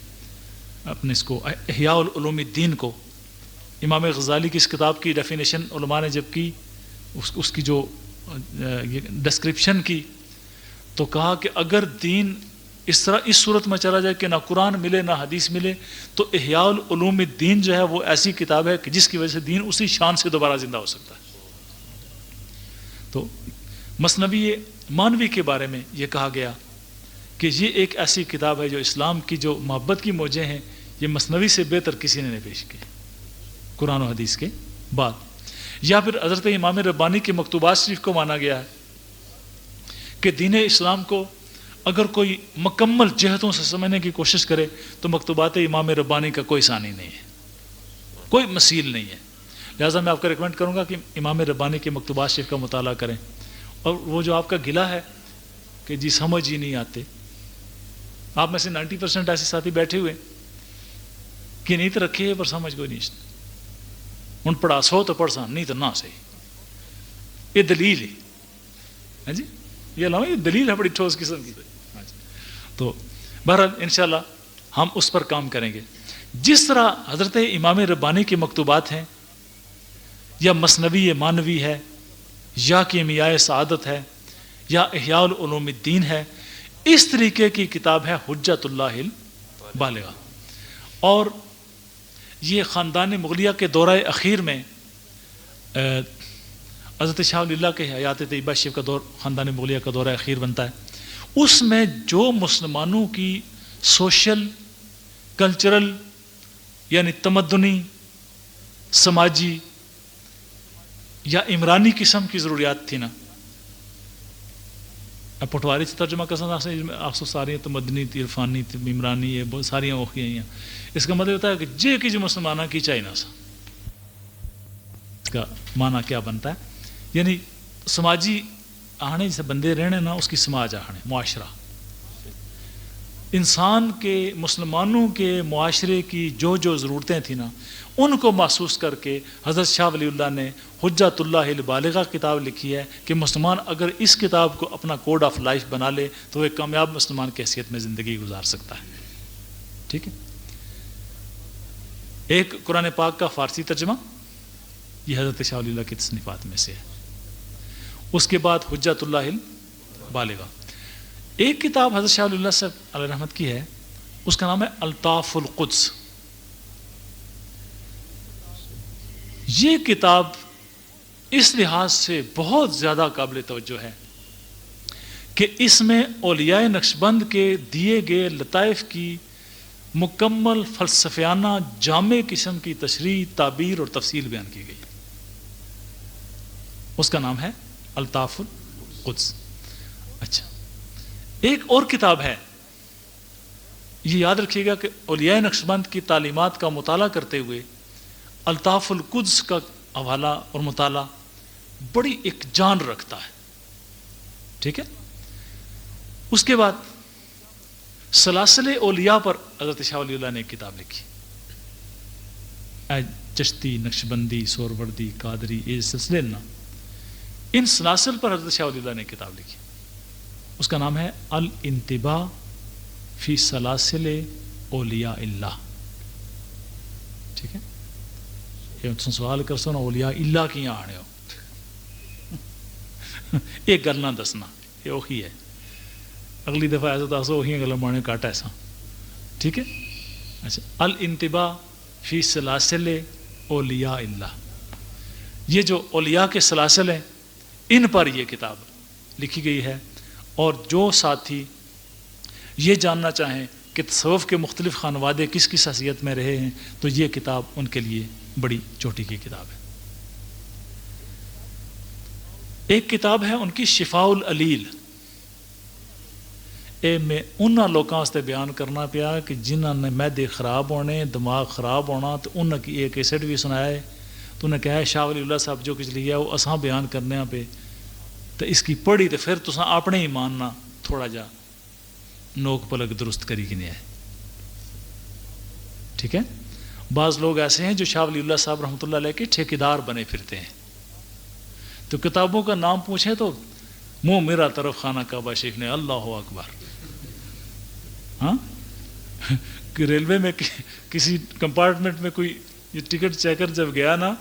اپنے اس کو احیاء العلوم الدین کو, امام غزالی کی اس کتاب کی ڈیفینیشن علماء نے جب کی, اس کی جو ڈسکرپشن کی, تو کہا کہ اگر دین اس طرح اس صورت میں چلا جائے کہ نہ قرآن ملے نہ حدیث ملے، تو احیاء العلوم الدین جو ہے وہ ایسی کتاب ہے کہ جس کی وجہ سے دین اسی شان سے دوبارہ زندہ ہو سکتا ہے۔ تو مثنوی مانوی کے بارے میں یہ کہا گیا کہ یہ ایک ایسی کتاب ہے جو اسلام کی جو محبت کی موجیں ہیں، یہ مثنوی سے بہتر کسی نے نہیں پیش کی قرآن و حدیث کے بعد۔ یا پھر حضرت امام ربانی کے مکتوبات شریف کو مانا گیا ہے کہ دین اسلام کو اگر کوئی مکمل جہتوں سے سمجھنے کی کوشش کرے تو مکتوبات امام ربانی کا کوئی ثانی نہیں ہے، کوئی مثیل نہیں ہے۔ لہٰذا میں آپ کو ریکمینڈ کروں گا کہ امام ربانی کے مکتوبات شریف کا مطالعہ کریں، اور وہ جو آپ کا گلہ ہے کہ جی سمجھ ہی نہیں آتے، آپ میں سے 90% ایسے ساتھی بیٹھے ہوئے کہ نیت رکھے ہے پر سمجھ کوئی نہیں، ان پڑھا سو تو پڑھ سا نہیں تو نہ صحیح، یہ دلیل ہے، ہاں جی یہ علامہ یہ دلیل ہے بڑی ٹھوس قسم کی۔ تو بہرحال انشاءاللہ ہم اس پر کام کریں گے۔ جس طرح حضرت امام ربانی کے مکتوبات ہیں، یا مثنوی مانوی ہے، یا کیمیاء سعادت ہے، یا احیاء العلوم الدین ہے، اس طریقے کی کتاب ہے حجت اللہ البالغہ۔ اور یہ خاندان مغلیہ کے دورہ اخیر میں حضرت شاہ ولی اللہ کے حیات طیبہ شریف کا دور خاندان مغلیہ کا دورہ اخیر بنتا ہے، اس میں جو مسلمانوں کی سوشل کلچرل یعنی تمدنی سماجی یا عمرانی قسم کی ضروریات تھی نا، اب پٹواری سے ترجمہ کر سکتا آپ ساری تمدنی تھی، عرفانی تھی، عمرانی ہے، بہت ساری اوقیاں ہیں۔ اس کا مطلب ہوتا ہے کہ جے کی جو مسلمانہ کی چاہیے نا سا، اس کا معنی کیا بنتا ہے؟ یعنی سماجی آہنے جیسے بندے رہنے نا، اس کی سماج آہنے معاشرہ، انسان کے مسلمانوں کے معاشرے کی جو جو ضرورتیں تھیں نا، ان کو محسوس کر کے حضرت شاہ ولی اللہ نے حجت اللہ البالغہ کتاب لکھی ہے کہ مسلمان اگر اس کتاب کو اپنا کوڈ آف لائف بنا لے تو وہ ایک کامیاب مسلمان کی حیثیت میں زندگی گزار سکتا ہے۔ ٹھیک ہے، ایک قرآن پاک کا فارسی ترجمہ یہ حضرت شاہ ولی اللہ کی تصنیفات میں سے ہے، اس کے بعد حجت اللہ البالغہ۔ ایک کتاب حضرت شاہ ولی اللہ صاحب علیہ رحمت کی ہے، اس کا نام ہے الطاف القدس۔ یہ کتاب اس لحاظ سے بہت زیادہ قابل توجہ ہے کہ اس میں اولیاء نقشبند کے دیے گئے لطائف کی مکمل فلسفیانہ جامع قسم کی تشریح، تعبیر اور تفصیل بیان کی گئی۔ اس کا نام ہے الطاف القدس۔ اچھا، ایک اور کتاب ہے، یہ یاد رکھیے گا کہ اولیاء نقشبند کی تعلیمات کا مطالعہ کرتے ہوئے الطاف القدس کا حوالہ اور مطالعہ بڑی ایک جان رکھتا ہے۔ ٹھیک ہے، اس کے بعد سلاسل اولیاء پر حضرت شاہ ولی اللہ نے ایک کتاب لکھی، چشتی، نقشبندی، سہروردی، قادری، یہ سلسلے نا، ان سلاسل پر حضرت شاہ ولی اللہ نے کتاب لکھی، اس کا نام ہے الانتباہ فی سلاسل اولیاء اللہ۔ ٹھیک ہے، یہ سوال کر سو نا اولیاء اللہ کی یہاں آنے ہو ایک گل نہ دسنا، یہ وہی ہے، اگلی دفعہ ایسا تو ایسا وہی گل مانے کاٹا ایسا۔ ٹھیک ہے، اچھا، الانتباہ فی سلاسل اولیاء اللہ، یہ جو اولیاء کے سلاسل ہیں ان پر یہ کتاب لکھی گئی ہے، اور جو ساتھی یہ جاننا چاہیں کہ تصوف کے مختلف خانوادے کس کس حیثیت میں رہے ہیں تو یہ کتاب ان کے لیے بڑی چوٹی کی کتاب ہے۔ ایک کتاب ہے ان کی شفاء العلیل، اے میں انہاں لوگوں واسطے بیان کرنا پیا کہ جنہاں نے معدے خراب ہونے، دماغ خراب ہونا، تو انہاں کی ایک کیسٹ بھی سنایا ہے، تو انہیں کہا ہے شاہ ولی اللہ صاحب جو کچھ لیا وہ اساں بیان کرنے پہ، تو اس کی پڑھی تو پھر تساں اپنے ہی ماننا تھوڑا جا نوک پلک درست کری کی نہیں ہے۔ ٹھیک ہے، بعض لوگ ایسے ہیں جو شاہ ولی اللہ صاحب رحمۃ اللہ علیہ کے ٹھیکیدار بنے پھرتے ہیں، تو کتابوں کا نام پوچھیں تو منہ میرا طرف خانہ کعبہ شریف نے، اللہ اکبر۔ ہاں، کہ ریلوے میں کسی کمپارٹمنٹ میں کوئی یہ ٹکٹ چیکر جب گیا نا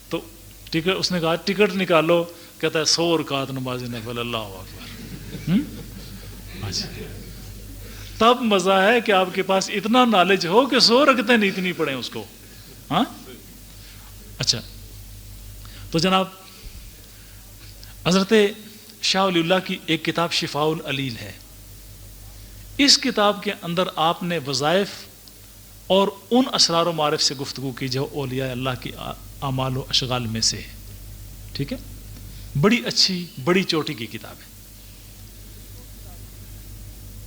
تو ٹکٹ اس نے کہا ٹکٹ نکالو، کہتا ہے 100 رکعت نماز نفل، اللہ اکبر۔ تب مزہ ہے کہ آپ کے پاس اتنا نالج ہو کہ 100 رکعتیں نہیں اتنی پڑھیں اس کو. ہاں اچھا، تو جناب حضرت شاہ ولی اللہ کی ایک کتاب شفاء العلیل ہے. اس کتاب کے اندر آپ نے وظائف اور ان اسرار و معارف سے گفتگو کی جو اولیاء اللہ کی اعمال و اشغال میں سے ہے. ٹھیک ہے، بڑی اچھی بڑی چوٹی کی کتاب ہے.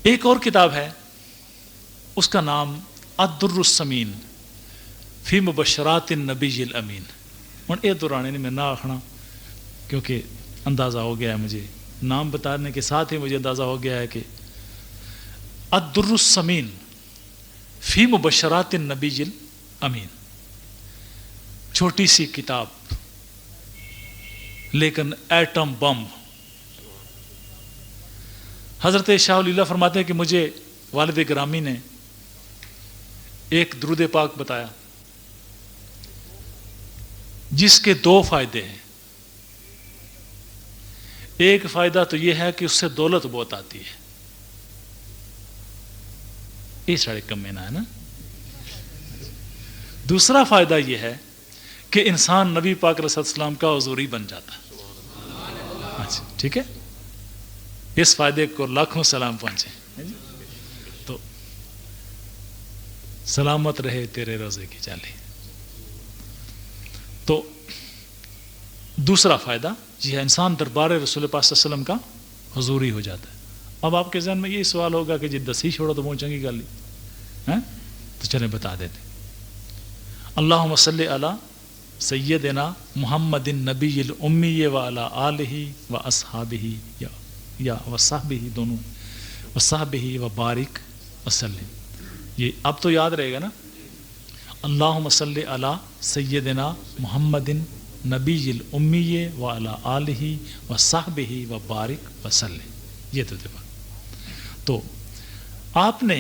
ایک اور کتاب ہے اس کا نام الدر السمین فی مبشرات النبی الامین. ہوں یہ درانے نے میں نہ آخنا کیونکہ اندازہ ہو گیا ہے مجھے، نام بتانے کے ساتھ ہی مجھے اندازہ ہو گیا ہے کہ الدر السمین فی مبشرات النبی الامین، چھوٹی سی کتاب لیکن ایٹم بم. حضرت شاہ ولی اللہ فرماتے ہیں کہ مجھے والد گرامی نے ایک درود پاک بتایا جس کے 2 فائدے ہیں. ایک فائدہ تو یہ ہے کہ اس سے دولت بہت آتی ہے، یہ ساڑھے کم مہینہ ہے نا. دوسرا فائدہ یہ ہے کہ انسان نبی پاک علیہ السلام کا حضوری بن جاتا ہے. اچھا ٹھیک ہے، اس فائدے کو لاکھوں سلام پہنچے. تو سلامت رہے تیرے روزے کی جالی. تو دوسرا فائدہ یہ ہے انسان دربار رسول پاک صلی اللہ علیہ وسلم کا حضوری ہو جاتا ہے. اب آپ کے ذہن میں یہ سوال ہوگا کہ جی 10 ہی چھوڑو تو پہنچیں گی گل ہی، تو چلیں بتا دیتے. اللہم صلی علی سیدنا محمد النبی الامی وعلی آلہ و اصحابہ یا وصحبہ دونوں وصحبہ وبارک وسلم. یہ اب تو یاد رہے گا نا، اللہم صلی علی سیدنا محمد نبی الامی وعلی آلہ وصحبہ وبارک وسلم. یہ تو دیکھا. تو آپ نے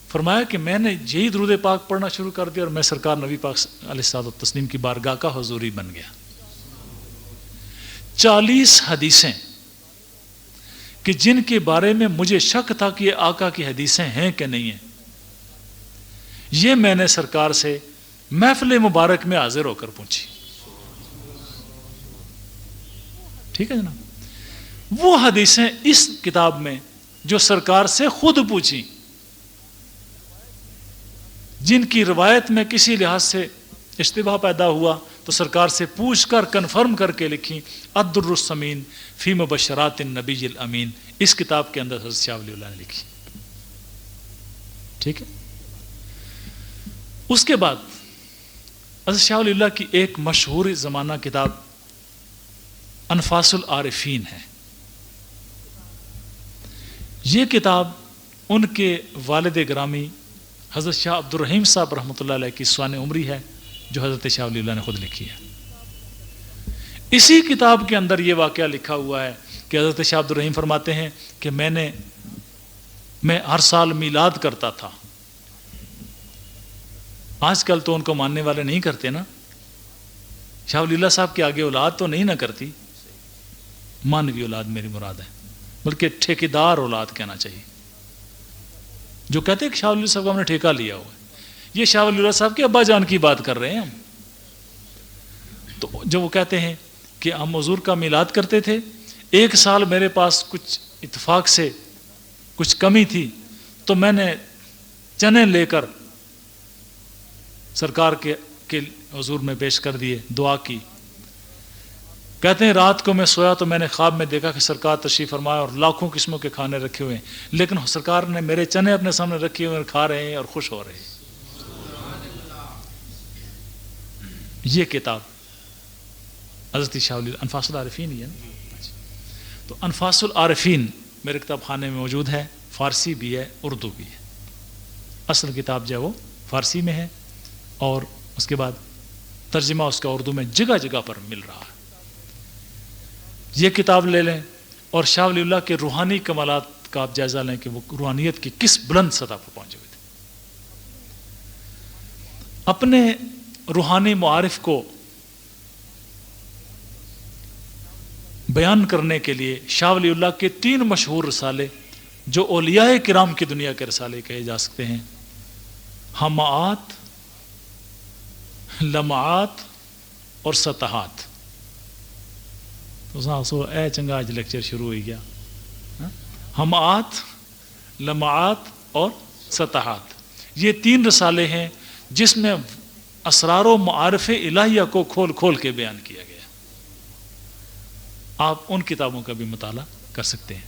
فرمایا کہ میں نے یہی درود پاک پڑھنا شروع کر دیا اور میں سرکار نبی پاک علیہ الصلوۃ والتسلیم کی بارگاہ کا حضوری بن گیا. 40 حدیثیں کہ جن کے بارے میں مجھے شک تھا کہ یہ آقا کی حدیثیں ہیں کہ نہیں ہیں، یہ میں نے سرکار سے محفل مبارک میں حاضر ہو کر پوچھی. ٹھیک ہے جناب، وہ حدیثیں اس کتاب میں جو سرکار سے خود پوچھی، جن کی روایت میں کسی لحاظ سے اشتباہ پیدا ہوا تو سرکار سے پوچھ کر کنفرم کر کے لکھی الدر السمین فی مبشرات النبی الامین. اس کتاب کے اندر حضرت شاہ ولی اللہ نے لکھی. ٹھیک ہے، اس کے بعد حضرت شاہ ولی اللہ کی ایک مشہور زمانہ کتاب انفاس العارفین ہے. یہ کتاب ان کے والد گرامی حضرت شاہ عبد الرحیم صاحب رحمۃ اللہ علیہ کی سوانح عمری ہے جو حضرت شاہ ولی اللہ نے خود لکھی ہے. اسی کتاب کے اندر یہ واقعہ لکھا ہوا ہے کہ حضرت شاہ عبد الرحیم فرماتے ہیں کہ میں ہر سال میلاد کرتا تھا. آج کل تو ان کو ماننے والے نہیں کرتے نا، شاہ ولی اللہ صاحب کے آگے اولاد تو نہیں نہ کرتی، مانوی اولاد میری مراد ہے، بلکہ ٹھیکیدار اولاد کہنا چاہیے. جو کہتے ہیں کہ شاہ ولی اللہ صاحب کو ہم نے ٹھیکہ لیا ہوا ہے، یہ شاہ ولی اللہ صاحب کے ابا جان کی بات کر رہے ہیں ہم. تو جو وہ کہتے ہیں کہ ہم حضور کا میلاد کرتے تھے، ایک سال میرے پاس کچھ اتفاق سے کچھ کمی تھی تو میں نے چنے لے کر سرکار کے حضور میں پیش کر دیے، دعا کی. کہتے ہیں رات کو میں سویا تو میں نے خواب میں دیکھا کہ سرکار تشریف فرمایا اور لاکھوں قسموں کے کھانے رکھے ہوئے ہیں، لیکن سرکار نے میرے چنے اپنے سامنے رکھے ہوئے اور کھا رہے ہیں اور خوش ہو رہے ہیں. یہ کتاب حضرت شاہ ولی انفاس العارفین ہی ہے نا. تو انفاس العارفین میرے کتاب خانے میں موجود ہے، فارسی بھی ہے اردو بھی ہے. اصل کتاب جو ہے وہ فارسی میں ہے اور اس کے بعد ترجمہ اس کا اردو میں جگہ جگہ پر مل رہا ہے. یہ کتاب لے لیں اور شاہ ولی اللہ کے روحانی کمالات کا آپ جائزہ لیں کہ وہ روحانیت کی کس بلند سطح پر پہنچے ہوئے تھے. اپنے روحانی معارف کو بیان کرنے کے لیے شاہ ولی اللہ کے 3 مشہور رسالے جو اولیاء کرام کی دنیا کے رسالے کہے جا سکتے ہیں، ہمعات، لمعات اور سطحات. تو سو اے چنگا اج لیکچر شروع ہوئی گیا. ہمعات، لمعات اور سطحات، یہ 3 رسالے ہیں جس میں اسرار و معارف الہیہ کو کھول کھول کے بیان کیا گیا. آپ ان کتابوں کا بھی مطالعہ کر سکتے ہیں.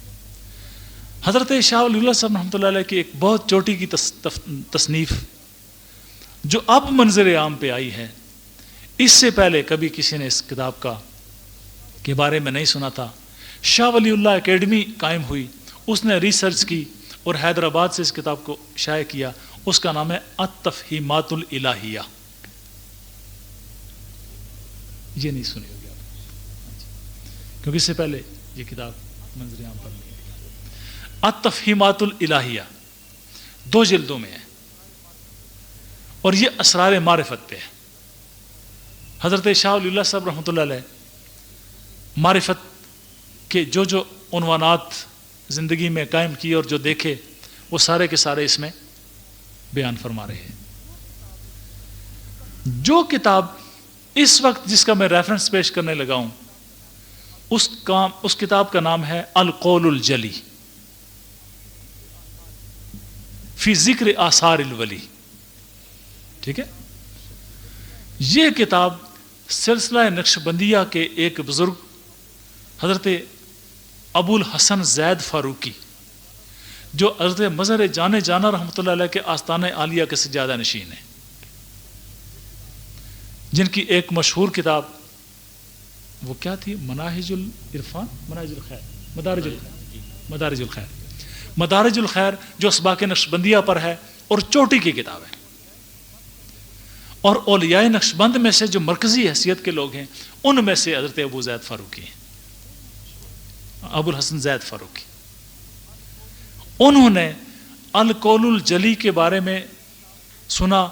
حضرت شاہ ولی اللہ صاحب رحمۃ اللہ علیہ کی ایک بہت چوٹی کی تصنیف جو اب منظر عام پہ آئی ہے، اس سے پہلے کبھی کسی نے اس کتاب کے بارے میں نہیں سنا تھا. شاہ ولی اللہ اکیڈمی قائم ہوئی، اس نے ریسرچ کی اور حیدرآباد سے اس کتاب کو شائع کیا. اس کا نام ہے التفہیمات الالہیہ. یہ نہیں سنی ہوگی آپ، کیونکہ اس سے پہلے یہ کتاب منظر عام پر نہیں ہے. التفہیمات الالہیہ 2 جلدوں میں ہے اور یہ اسرار معرفت پہ ہے. حضرت شاہ ولی اللہ صاحب رحمۃ اللہ علیہ معرفت کے جو عنوانات زندگی میں قائم کیے اور جو دیکھے وہ سارے کے سارے اس میں بیان فرما رہے ہیں. جو کتاب اس وقت جس کا میں ریفرنس پیش کرنے لگا ہوں اس کتاب کا نام ہے القول الجلی فی ذکر آثار الولی. ٹھیک ہے، یہ کتاب سلسلہ نقشبندیہ کے ایک بزرگ حضرت ابو الحسن زید فاروقی، جو حضرت مظہر جانے جانا رحمۃ اللہ علیہ کے آستانہ عالیہ کے سجادہ نشین ہیں، جن کی ایک مشہور کتاب وہ کیا تھی؟ مناہج العرفان، مدارج الخیر جو اسباق نقشبندیہ پر ہے اور چوٹی کی کتاب ہے. اور اولیاء نقشبند میں سے جو مرکزی حیثیت کے لوگ ہیں ان میں سے حضرت ابو زید فاروقی ہیں، ابو الحسن زید فاروقی. انہوں نے القول الجلی کے بارے میں سنا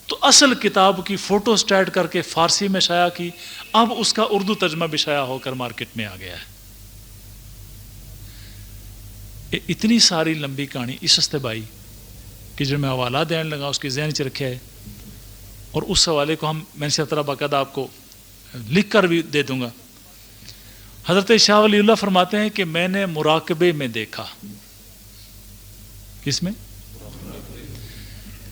تو اصل کتاب کی فوٹو اسٹیٹ کر کے فارسی میں شائع کی. اب اس کا اردو ترجمہ بھی شائع ہو کر مارکیٹ میں آ گیا ہے. اتنی ساری لمبی کہانی اس استبائی کہ جو میں حوالہ دینے لگا اس کی ذہن چ رکھے ہے، اور اس حوالے کو میں نے طرح باقاعدہ آپ کو لکھ کر بھی دے دوں گا. حضرت شاہ ولی اللہ فرماتے ہیں کہ میں نے مراقبے میں دیکھا، کس میں؟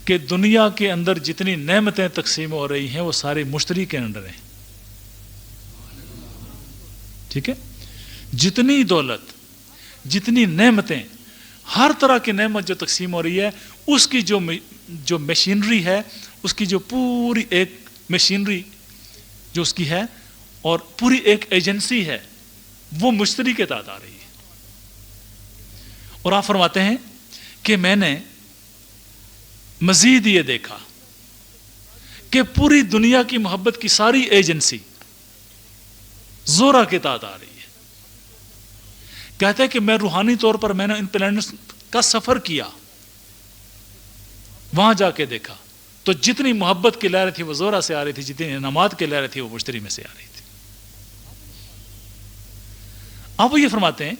کہ دنیا کے اندر جتنی نعمتیں تقسیم ہو رہی ہیں وہ ساری مشتری کے اندر ہیں. ٹھیک ہے، جتنی دولت، جتنی نعمتیں، ہر طرح کی نعمت جو تقسیم ہو رہی ہے، اس کی جو مشینری ہے، اس کی جو پوری ایک مشینری جو اس کی ہے اور پوری ایک ایجنسی ہے، وہ مشتری کے تحت آ رہی ہے. اور آپ فرماتے ہیں کہ میں نے مزید یہ دیکھا کہ پوری دنیا کی محبت کی ساری ایجنسی زورا کے تحت آ رہی ہے. کہتے ہیں کہ میں روحانی طور پر میں نے ان پلانٹس کا سفر کیا، وہاں جا کے دیکھا تو جتنی محبت کی لہریں تھی وہ زورا سے آ رہی تھی، جتنی انعامات کی لہریں تھی وہ مشتری میں سے آ رہی تھی. اب وہ یہ فرماتے ہیں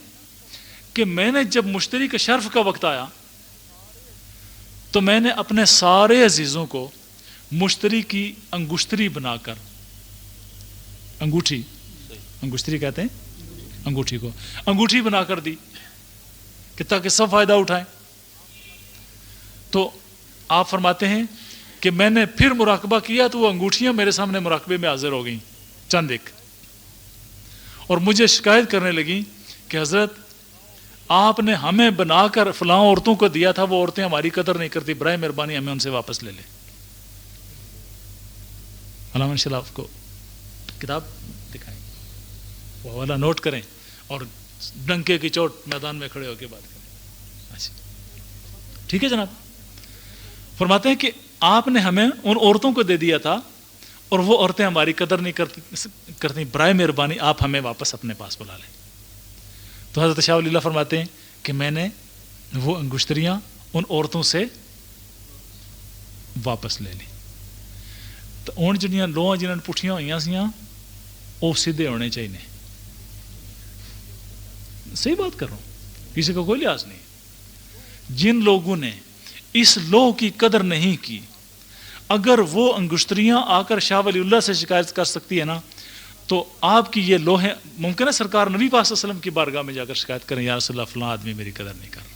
کہ میں نے جب مشتری کے شرف کا وقت آیا تو میں نے اپنے سارے عزیزوں کو مشتری کی انگشتری بنا کر، انگشتری کہتے ہیں انگوٹھی کو، انگوٹھی بنا کر دی کہ تاکہ سب فائدہ اٹھائیں. تو آپ فرماتے ہیں کہ میں نے پھر مراقبہ کیا تو وہ انگوٹھیاں میرے سامنے مراقبے میں حاضر ہو گئیں چند ایک، اور مجھے شکایت کرنے لگیں کہ حضرت آپ نے ہمیں بنا کر فلاں عورتوں کو دیا تھا، وہ عورتیں ہماری قدر نہیں کرتی، برائے مہربانی ہمیں ان سے واپس لے لیں. علامہ شلاف کو کتاب دکھائیں، وہ حوالہ نوٹ کریں اور ڈنکے کی چوٹ میدان میں کھڑے ہو کے بات کریں. اچھا ٹھیک ہے جناب. فرماتے ہیں کہ آپ نے ہمیں ان عورتوں کو دے دیا تھا اور وہ عورتیں ہماری قدر نہیں کرتی، برائے مہربانی آپ ہمیں واپس اپنے پاس بلا لیں. تو حضرت شاہ ولی اللہ فرماتے ہیں کہ میں نے وہ انگشتریاں ان عورتوں سے واپس لے لی. تو ان جڑیاں لوہاں جنہاں نے پٹھیاں ہوئیاں سیاں وہ سیدھے ہونے چاہیے. صحیح بات کر رہا ہوں، کسی کا کوئی لحاظ نہیں. جن لوگوں نے اس لوح کی قدر نہیں کی، اگر وہ انگشتریاں آ کر شاہ ولی اللہ سے شکایت کر سکتی ہے نا، تو آپ کی یہ لوحیں ممکن ہے سرکار نبی پاک صلی اللہ علیہ وسلم کی بارگاہ میں جا کر شکایت کریں، یا رسول اللہ فلاں آدمی میری قدر نہیں کر رہا۔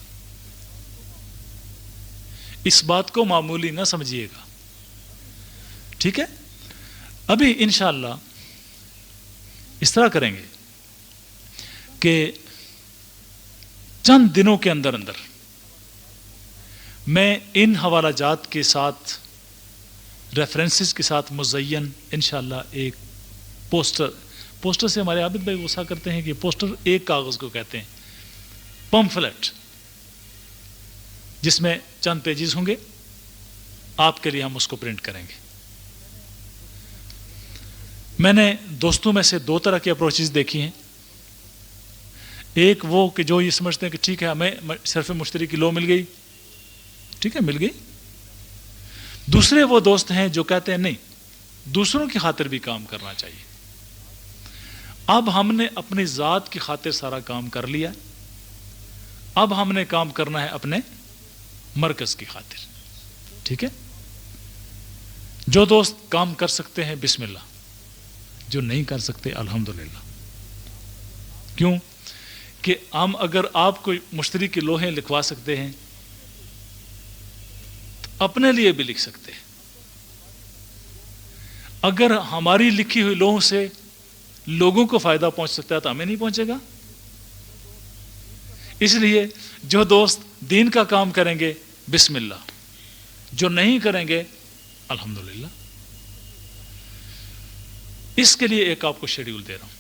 اس بات کو معمولی نہ سمجھیے گا، ٹھیک ہے؟ ابھی انشاءاللہ اس طرح کریں گے کہ چند دنوں کے اندر میں ان حوالہ جات کے ساتھ، ریفرنسز کے ساتھ مزین انشاءاللہ ایک پوسٹر سے ہمارے عابد بھائی غصہ کرتے ہیں کہ پوسٹر ایک کاغذ کو کہتے ہیں، پمفلٹ، جس میں چند پیجز ہوں گے، آپ کے لیے ہم اس کو پرنٹ کریں گے۔ میں نے دوستوں میں سے دو طرح کی اپروچز دیکھی ہیں، ایک وہ کہ جو یہ سمجھتے ہیں کہ ٹھیک ہے ہمیں صرف مشتری کی لو مل گئی، ٹھیک ہے مل گئی۔ دوسرے وہ دوست ہیں جو کہتے ہیں نہیں، دوسروں کی خاطر بھی کام کرنا چاہیے۔ اب ہم نے اپنی ذات کی خاطر سارا کام کر لیا، اب ہم نے کام کرنا ہے اپنے مرکز کی خاطر، ٹھیک ہے؟ جو دوست کام کر سکتے ہیں بسم اللہ، جو نہیں کر سکتے الحمدللہ۔ کیوں کہ ہم اگر آپ کو مشتری کی لوحیں لکھوا سکتے ہیں تو اپنے لیے بھی لکھ سکتے ہیں۔ اگر ہماری لکھی ہوئی لوحوں سے لوگوں کو فائدہ پہنچ سکتا ہے تو ہمیں نہیں پہنچے گا؟ اس لیے جو دوست دین کا کام کریں گے بسم اللہ، جو نہیں کریں گے الحمدللہ۔ اس کے لیے ایک آپ کو شیڈیول دے رہا ہوں۔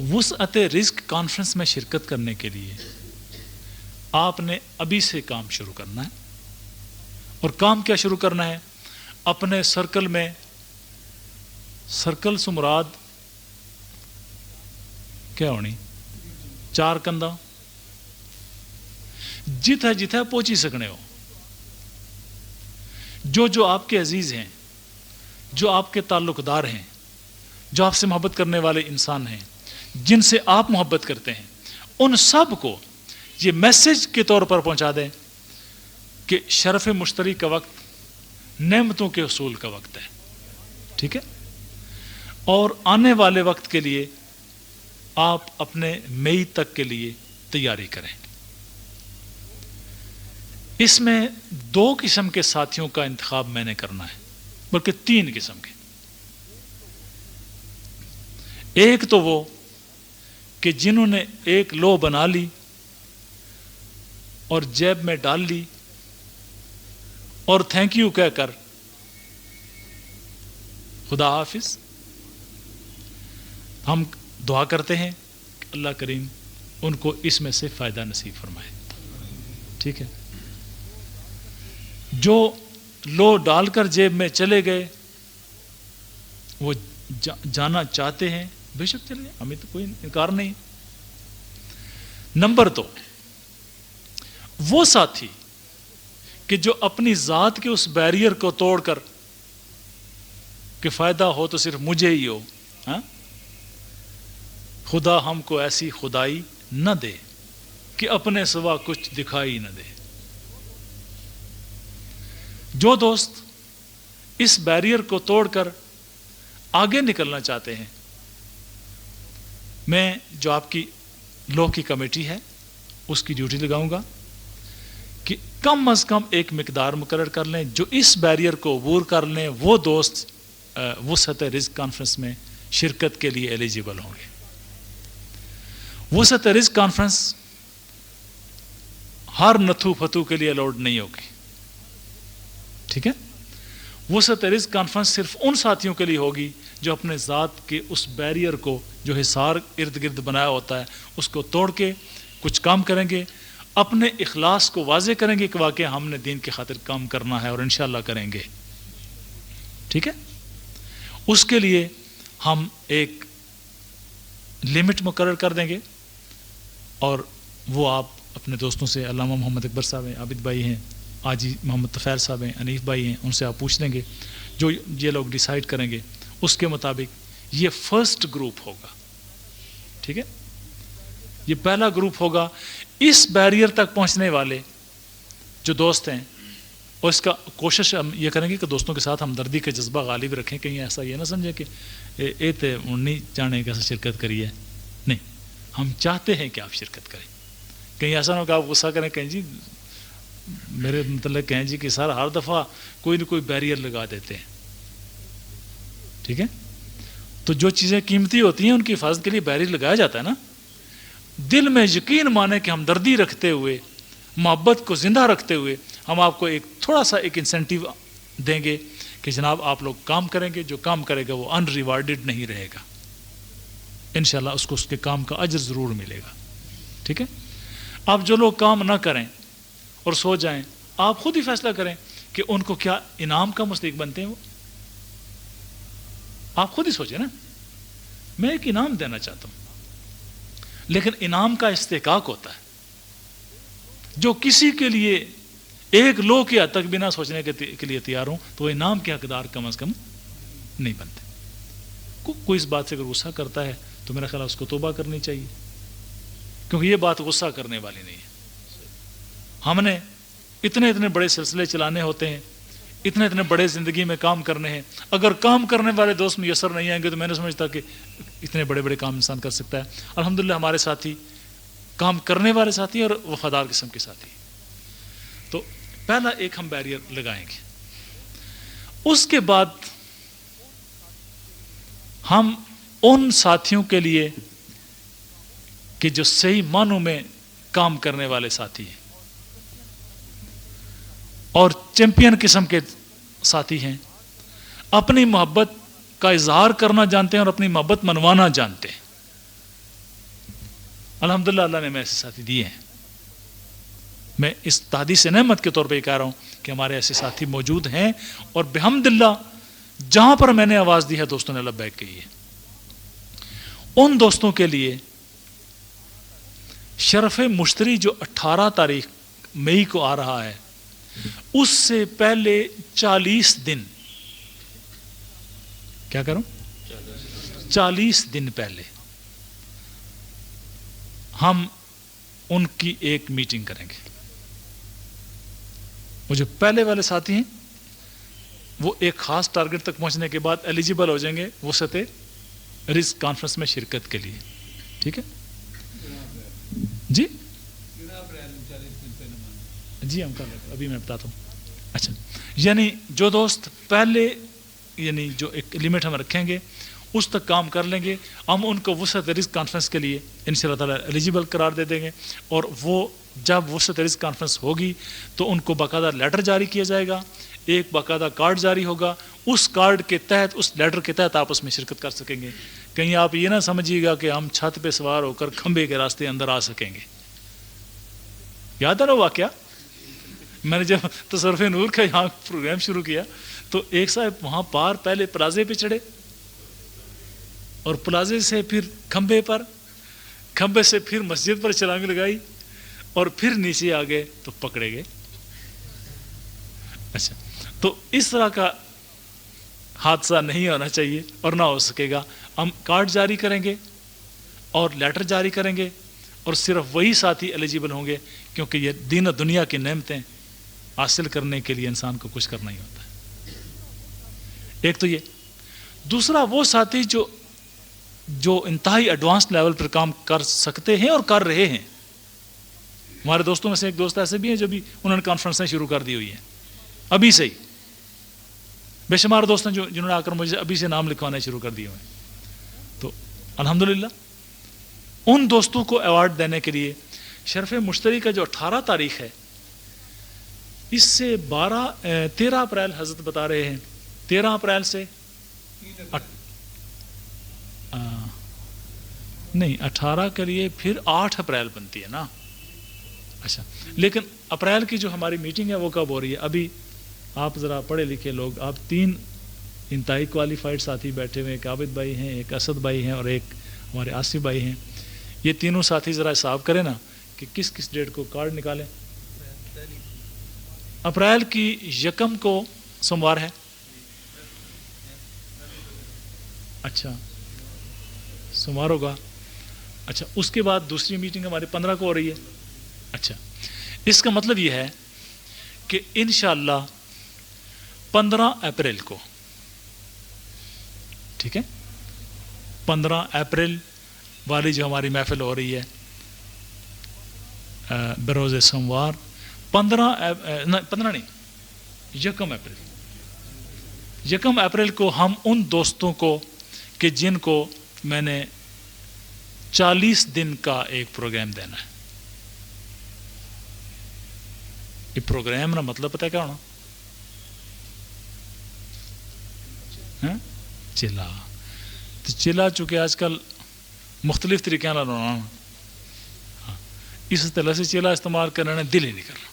وسعت رزق کانفرنس میں شرکت کرنے کے لیے آپ نے ابھی سے کام شروع کرنا ہے، اور کام کیا شروع کرنا ہے؟ اپنے سرکل میں، سرکل سے مراد کیا ہونی؟ چار کندھا، جتھے جتھے پہنچی سکنے ہو، جو آپ کے عزیز ہیں، جو آپ کے تعلق دار ہیں، جو آپ سے محبت کرنے والے انسان ہیں، جن سے آپ محبت کرتے ہیں، ان سب کو یہ میسج کے طور پر پہنچا دیں کہ شرف مشتری کا وقت نعمتوں کے حصول کا وقت ہے، ٹھیک ہے؟ اور آنے والے وقت کے لیے آپ اپنے مئی تک کے لیے تیاری کریں۔ اس میں دو قسم کے ساتھیوں کا انتخاب میں نے کرنا ہے، بلکہ تین قسم کے۔ ایک تو وہ کہ جنہوں نے ایک لو بنا لی اور جیب میں ڈال لی اور تھینک یو کہہ کر خدا حافظ، ہم دعا کرتے ہیں کہ اللہ کریم ان کو اس میں سے فائدہ نصیب فرمائے، ٹھیک ہے؟ جو لو ڈال کر جیب میں چلے گئے، وہ جانا چاہتے ہیں بے شک چلے، ہمیں تو کوئی انکار نہیں۔ نمبر دو، وہ ساتھی کہ جو اپنی ذات کے اس بیریئر کو توڑ کر کہ فائدہ ہو تو صرف مجھے ہی ہو، ہاں؟ خدا ہم کو ایسی خدائی نہ دے کہ اپنے سوا کچھ دکھائی نہ دے۔ جو دوست اس بیریئر کو توڑ کر آگے نکلنا چاہتے ہیں، میں جو آپ کی لو کی کمیٹی ہے اس کی ڈیوٹی لگاؤں گا کہ کم از کم ایک مقدار مقرر کر لیں جو اس بیریئر کو عبور کر لیں، وہ دوست وسعت رزق کانفرنس میں شرکت کے لیے ایلیجیبل ہوں گے۔ وسعت رزق کانفرنس ہر نتھو پھتو کے لیے الاؤڈ نہیں ہوگی، ٹھیک ہے؟ وسعت رزق کانفرنس صرف ان ساتھیوں کے لیے ہوگی جو اپنے ذات کے اس بیریئر کو جو حصار ارد گرد بنایا ہوتا ہے اس کو توڑ کے کچھ کام کریں گے، اپنے اخلاص کو واضح کریں گے کہ واقعی ہم نے دین کی خاطر کام کرنا ہے اور انشاءاللہ کریں گے، ٹھیک ہے؟ اس کے لیے ہم ایک لمٹ مقرر کر دیں گے، اور وہ آپ اپنے دوستوں سے، علامہ محمد اکبر صاحب ہیں، عابد بھائی ہیں، آجی محمد طفیل صاحب ہیں، انیف بھائی ہیں، ان سے آپ پوچھ لیں گے، جو یہ لوگ ڈیسائیڈ کریں گے اس کے مطابق یہ فرسٹ گروپ ہوگا، ٹھیک ہے؟ یہ پہلا گروپ ہوگا۔ اس بیریئر تک پہنچنے والے جو دوست ہیں، اور اس کا کوشش ہم یہ کریں گے کہ دوستوں کے ساتھ ہمدردی کا جذبہ غالب رکھیں. کہیں ایسا یہ نہ سمجھیں کہ اے تے نہیں جانے کیسے شرکت کری ہے. نہیں، ہم چاہتے ہیں کہ آپ شرکت کریں. کہیں ایسا نہ ہو کہ آپ غصہ کریں، کہیں جی میرے متعلق کہیں جی کہ سر ہر دفعہ کوئی نہ کوئی بیریئر لگا دیتے ہیں. ٹھیک ہے، تو جو چیزیں قیمتی ہوتی ہیں ان کی حفاظت کے لیے بیریئر لگایا جاتا ہے نا. دل میں یقین مانے کہ ہمدردی رکھتے ہوئے، محبت کو زندہ رکھتے ہوئے ہم آپ کو ایک تھوڑا سا ایک انسینٹیو دیں گے کہ جناب آپ لوگ کام کریں گے، جو کام کرے گا وہ ان ریوارڈڈ نہیں رہے گا، انشاءاللہ اس کو اس کے کام کا اجر ضرور ملے گا. ٹھیک ہے. اب جو لوگ کام نہ کریں اور سو جائیں، آپ خود ہی فیصلہ کریں کہ ان کو کیا انعام کا مستحق بنتے ہیں. وہ آپ خود ہی سوچیں نا. میں ایک انعام دینا چاہتا ہوں، لیکن انعام کا استحقاق ہوتا ہے جو کسی کے لیے ایک لو کی حد تک بھی نہ سوچنے کے لیے تیار ہوں تو وہ انعام کے حقدار کم از کم نہیں بنتے. کوئی اس بات سے اگر غصہ کرتا ہے تو میرا خیال ہے اس کو توبہ کرنی چاہیے، کیونکہ یہ بات غصہ کرنے والی نہیں ہے. ہم نے اتنے بڑے سلسلے چلانے ہوتے ہیں، اتنے بڑے زندگی میں کام کرنے ہیں. اگر کام کرنے والے دوست میسر نہیں آئیں گے تو میں نہیں سمجھتا کہ اتنے بڑے کام انسان کر سکتا ہے. الحمدللہ ہمارے ساتھی کام کرنے والے ساتھی اور وفادار قسم کے ساتھی. تو پہلا ایک ہم بیریئر لگائیں گے. اس کے بعد ہم ان ساتھیوں کے لیے کہ جو صحیح معنوں میں کام کرنے والے ساتھی ہیں اور چیمپئن قسم کے ساتھی ہیں، اپنی محبت کا اظہار کرنا جانتے ہیں اور اپنی محبت منوانا جانتے ہیں. الحمدللہ اللہ نے میں ایسے ساتھی دیے ہیں. میں اس تحدیث نعمت کے طور پہ یہ کہہ رہا ہوں کہ ہمارے ایسے ساتھی موجود ہیں، اور بحمدللہ جہاں پر میں نے آواز دی ہے دوستوں نے لبیک کہی ہے. ان دوستوں کے لیے شرف مشتری جو 18 تاریخ مئی کو آ رہا ہے، اس سے پہلے 40 دن، کیا کروں 40 دن پہلے ہم ان کی ایک میٹنگ کریں گے. وہ جو پہلے والے ساتھی ہیں وہ ایک خاص ٹارگٹ تک پہنچنے کے بعد ایلیجیبل ہو جائیں گے وسعت رزق کانفرنس میں شرکت کے لیے. ٹھیک ہے جی جی ہم کر لیں، ابھی میں بتاتا ہوں. اچھا، یعنی جو دوست پہلے یعنی جو ایک لمٹ ہم رکھیں گے اس تک کام کر لیں گے، ہم ان کو وسعت رزق کانفرنس کے لیے انشاءاللہ تعالیٰ ایلیجیبل قرار دے دیں گے. اور وہ جب وسعت رزق کانفرنس ہوگی تو ان کو باقاعدہ لیٹر جاری کیا جائے گا، ایک باقاعدہ کارڈ جاری ہوگا. اس کارڈ کے تحت، اس لیٹر کے تحت آپ اس میں شرکت کر سکیں گے. کہیں آپ یہ نہ سمجھیے گا کہ ہم چھت پہ سوار ہو کر کھمبے کے راستے اندر آ سکیں گے. یاد ہے نا واقعہ، میں نے جب تصرف نور کا یہاں پروگرام شروع کیا تو ایک صاحب وہاں پار پہلے پلازے پہ چڑھے اور پلازے سے پھر کھمبے پر، کھمبے سے پھر مسجد پر چھلانگ لگائی اور پھر نیچے آ گئے تو پکڑے گئے. اچھا، تو اس طرح کا حادثہ نہیں ہونا چاہیے اور نہ ہو سکے گا. ہم کارڈ جاری کریں گے اور لیٹر جاری کریں گے، اور صرف وہی ساتھی ایلیجیبل ہوں گے، کیونکہ یہ دین و دنیا کی نعمتیں حاصل کرنے کے لیے انسان کو کچھ کرنا ہی ہوتا ہے. ایک تو یہ. دوسرا وہ ساتھی جو انتہائی ایڈوانس لیول پر کام کر سکتے ہیں اور کر رہے ہیں. ہمارے دوستوں میں سے ایک دوست ایسے بھی ہیں جو بھی انہوں نے کانفرنسیں شروع کر دی ہوئی ہیں ابھی سے ہی. بے شمار دوست ہیں جنہوں نے آ کر مجھے ابھی سے نام لکھوانے شروع کر دیے ہوئے ہیں. تو الحمدللہ ان دوستوں کو ایوارڈ دینے کے لیے شرف مشتری کا جو 18 تاریخ ہے، اس سے 13 اپریل حضرت بتا رہے ہیں، 13 اپریل سے نہیں 18 کے لیے پھر 8 اپریل بنتی ہے نا. اچھا، لیکن اپریل کی جو ہماری میٹنگ ہے وہ کب ہو رہی ہے؟ ابھی آپ ذرا پڑھے لکھے لوگ، آپ 3 انتہائی کوالیفائڈ ساتھی بیٹھے ہوئے، ایک عابد بھائی ہیں، ایک اسد بھائی ہیں اور ایک ہمارے آصف بھائی ہیں. یہ تینوں ساتھی ذرا حساب کریں نا کہ کس کس ڈیٹ کو کارڈ نکالیں. اپریل کی 1 کو سوموار ہے. اچھا سوموار ہوگا. اچھا، اس کے بعد دوسری میٹنگ ہماری 15 کو ہو رہی ہے. اچھا، اس کا مطلب یہ ہے کہ انشاءاللہ 15 اپریل کو، ٹھیک ہے، 15 اپریل والی جو ہماری محفل ہو رہی ہے بروز سوموار، 15 نہیں، 1 اپریل کو ہم ان دوستوں کو کہ جن کو میں نے 40 دن کا ایک پروگرام دینا ہے. یہ پروگرام نا مطلب پتہ ہے کیا ہونا؟ چلا. تو چلا چونکہ آج کل مختلف طریقے نال ہونا، اس طرح سے چلا استعمال کرنے دل ہی نہیں کرنا.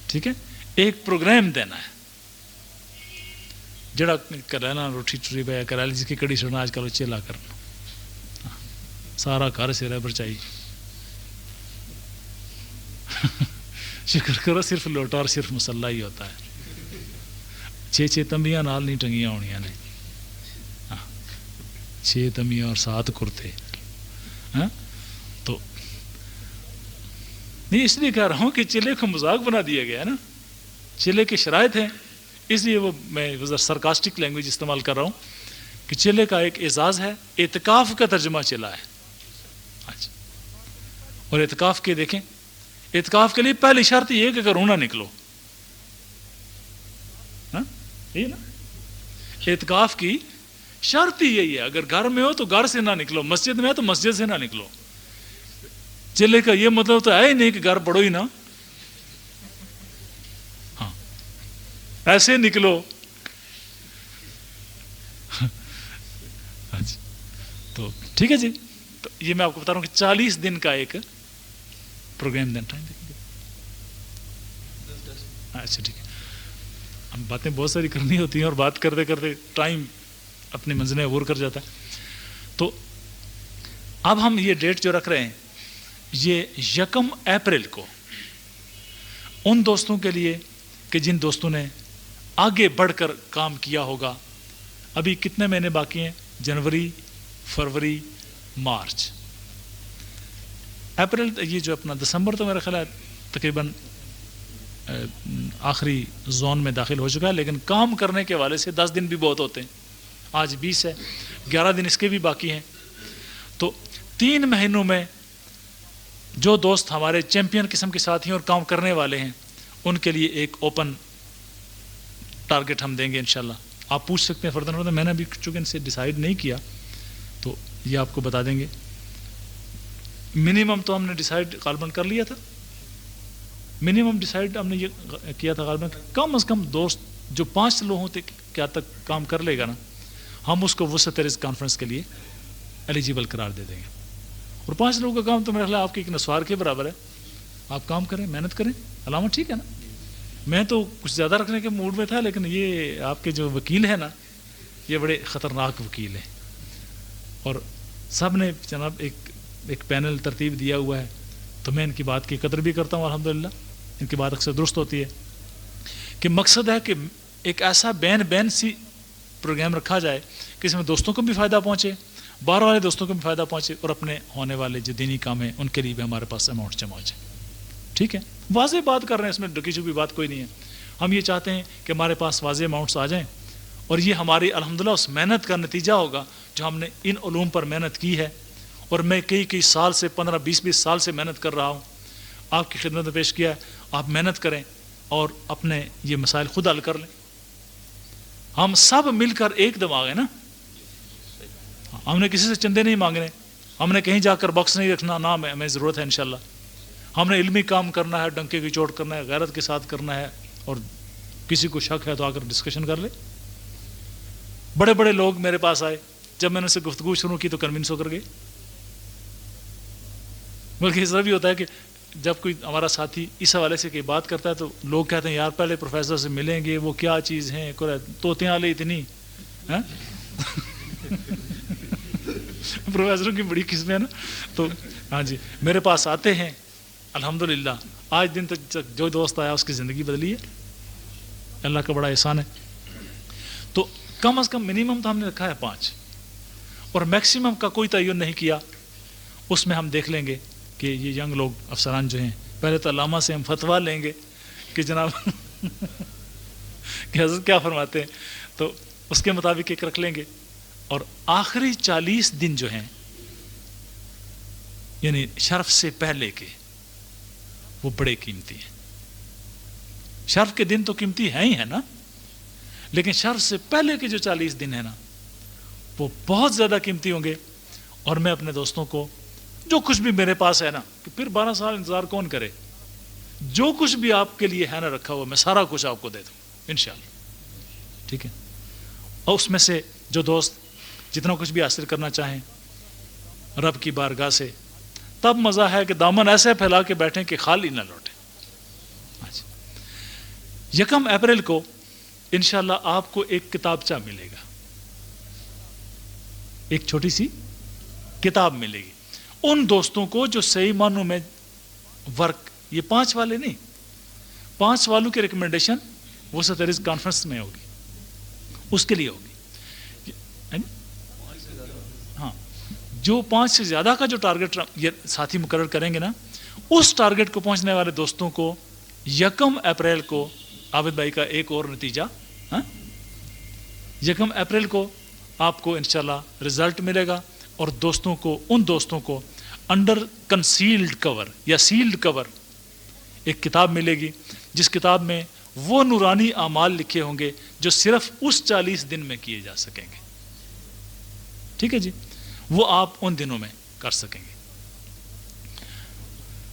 ٹھیک ہے، ایک پروگرام دینا ہے جڑا کرے نا روٹی ٹوٹی پہ کرا لی جس کی کڑی سڑنا آج کل وہ چلا کرنا، سارا گھر سر برچائی. شکر کرو صرف لوٹا اور صرف مسلح ہی ہوتا ہے، 6 تمبیاں نال نہیں ٹنگیاں ہونیاں نے، 6 تمبیاں اور 7 کرتے. تو نہیں، اس لیے کہہ رہا ہوں کہ چلے کو مذاق بنا دیا گیا ہے نا، چلے کی شرائط ہیں، اس لیے وہ میں سرکاسٹک لینگویج استعمال کر رہا ہوں کہ چلے کا ایک اعزاز ہے. اعتکاف کا ترجمہ چلا ہے. اچھا، اور اعتکاف کے دیکھیں، اعتکاف کے لیے پہلی شرط یہ ہے کہ گھروں نہ نکلو. یہ نا اعتکاف کی شرط ہی یہی ہے، اگر گھر میں ہو تو گھر سے نہ نکلو، مسجد میں ہو تو مسجد سے نہ نکلو. چلے کا یہ مطلب تو ہے ہی نہیں کہ گھر پڑھو ہی نہ، ہاں ایسے نکلو. تو ٹھیک ہے جی، تو یہ میں آپ کو بتا رہا ہوں کہ 40 دن کا ایک پروگرام دینا. اچھا ٹھیک ہے، ہم باتیں بہت ساری کرنی ہوتی ہیں اور بات کرتے کرتے ٹائم اپنی منزلیں عبور کر جاتا ہے. تو اب ہم یہ ڈیٹ جو رکھ رہے ہیں یہ 1 اپریل کو ان دوستوں کے لیے کہ جن دوستوں نے آگے بڑھ کر کام کیا ہوگا. ابھی کتنے مہینے باقی ہیں؟ جنوری، فروری، مارچ، اپریل، یہ جو اپنا دسمبر تو میرا خیال ہے تقریباً آخری زون میں داخل ہو چکا ہے، لیکن کام کرنے کے حوالے سے 10 دن بھی بہت ہوتے ہیں. آج 20 ہے، 11 دن اس کے بھی باقی ہیں. تو 3 مہینوں میں جو دوست ہمارے چیمپئن قسم کے ساتھی ہیں اور کام کرنے والے ہیں ان کے لیے ایک اوپن ٹارگٹ ہم دیں گے انشاءاللہ. آپ پوچھ سکتے ہیں فردن، میں نے ابھی چونکہ ان سے ڈیسائیڈ نہیں کیا تو یہ آپ کو بتا دیں گے. منیمم تو ہم نے ڈیسائیڈ غالباً کر لیا تھا، منیمم ڈیسائیڈ ہم نے یہ کیا تھا غالباً کم از کم دوست جو 5 لوگوں کیا تک کام کر لے گا نا، ہم اس کو وسعت رزق کانفرنس کے لیے ایلیجیبل قرار دے دیں گے. اور 5 لوگوں کا کام تو میرا خیال آپ کے ایک نسوار کے برابر ہے. آپ کام کریں، محنت کریں، علامت ٹھیک ہے نا. میں تو کچھ زیادہ رکھنے کے موڈ میں تھا، لیکن یہ آپ کے جو وکیل ہیں نا یہ بڑے خطرناک وکیل ہیں، اور سب نے جناب ایک پینل ترتیب دیا ہوا ہے. تو میں ان کی بات کی قدر بھی کرتا ہوں، الحمدللہ ان کی بات اکثر درست ہوتی ہے. کہ مقصد ہے کہ ایک ایسا بین سی پروگرام رکھا جائے کہ اس میں دوستوں کو بھی فائدہ پہنچے، باہر والے دوستوں کو بھی فائدہ پہنچے، اور اپنے ہونے والے جو دینی کام ہیں ان کے لیے بھی ہمارے پاس اماؤنٹ جمع ہو جائے. ٹھیک ہے، واضح بات کر رہے ہیں، اس میں ڈکی چھپی بات کوئی نہیں ہے. ہم یہ چاہتے ہیں کہ ہمارے پاس واضح اماؤنٹس آ جائیں، اور یہ ہماری الحمدللہ اس محنت کا نتیجہ ہوگا جو ہم نے ان علوم پر محنت کی ہے. اور میں کئی سال سے 15-20 سال سے محنت کر رہا ہوں، آپ کی خدمت میں پیش کیا ہے. آپ محنت کریں اور اپنے یہ مسائل خود حل کر لیں. ہم سب مل کر ایک دماغ ہے نا، ہم نے کسی سے چندے نہیں مانگنے، ہم نے کہیں جا کر باکس نہیں رکھنا، نہ ہمیں ضرورت ہے انشاءاللہ. ہم نے علمی کام کرنا ہے، ڈنکے کی چوٹ کرنا ہے، غیرت کے ساتھ کرنا ہے، اور کسی کو شک ہے تو آ کر ڈسکشن کر لے. بڑے بڑے لوگ میرے پاس آئے، جب میں نے ان سے گفتگو شروع کی تو کنونس ہو کر گئے. بلکہ اس طرح بھی ہوتا ہے کہ جب کوئی ہمارا ساتھی اس حوالے سے کوئی بات کرتا ہے تو لوگ کہتے ہیں یار پہلے پروفیسر سے ملیں گے، وہ کیا چیز ہیں، طوطیاں لے اتنی پروفیسروں کی بڑی قسمیں ہیں نا. تو ہاں جی، میرے پاس آتے ہیں الحمدللہ. آج دن تک جو دوست آیا اس کی زندگی بدلی ہے، اللہ کا بڑا احسان ہے. تو کم از کم منیمم تو ہم نے رکھا ہے 5، اور میکسیمم کا کوئی تعین نہیں کیا. اس میں ہم دیکھ لیں گے کہ یہ ینگ لوگ افسران جو ہیں پہلے تو علامہ سے ہم فتویٰ لیں گے کہ جناب کہ حضرت کیا فرماتے ہیں، تو اس کے مطابق ایک رکھ لیں گے. اور آخری 40 دن جو ہیں یعنی شرف سے پہلے کے وہ بڑے قیمتی ہیں. شرف کے دن تو قیمتی ہیں ہی ہے نا، لیکن شرف سے پہلے کے جو 40 دن ہیں نا وہ بہت زیادہ قیمتی ہوں گے. اور میں اپنے دوستوں کو جو کچھ بھی میرے پاس ہے نا، کہ پھر 12 سال انتظار کون کرے، جو کچھ بھی آپ کے لیے ہے نا رکھا ہوا میں سارا کچھ آپ کو دے دوں انشاءاللہ. ٹھیک ہے. اور اس میں سے جو دوست جتنا کچھ بھی حاصل کرنا چاہیں رب کی بارگاہ سے، تب مزہ ہے کہ دامن ایسے پھیلا کے بیٹھیں کہ خالی نہ لوٹیں. 1 اپریل کو انشاءاللہ آپ کو ایک کتابچہ ملے گا، ایک چھوٹی سی کتاب ملے گی ان دوستوں کو جو صحیح معنوں میں ورک، یہ 5 والے نہیں، 5 والوں کی ریکمنڈیشن وہ سترز کانفرنس میں ہوگی، اس کے لیے ہوگی. ہاں، جو 5 سے زیادہ کا جو ٹارگٹ یہ ساتھی مقرر کریں گے نا، اس ٹارگٹ کو پہنچنے والے دوستوں کو 1 اپریل کو عابد بھائی کا ایک اور نتیجہ، 1 اپریل کو آپ کو انشاءاللہ رزلٹ ملے گا. اور دوستوں کو، ان دوستوں کو انڈر کنسیلڈ کور یا سیلڈ کور ایک کتاب ملے گی، جس کتاب میں وہ نورانی اعمال لکھے ہوں گے جو صرف اس 40 دن میں کیے جا سکیں گے. ٹھیک ہے جی، وہ آپ ان دنوں میں کر سکیں گے.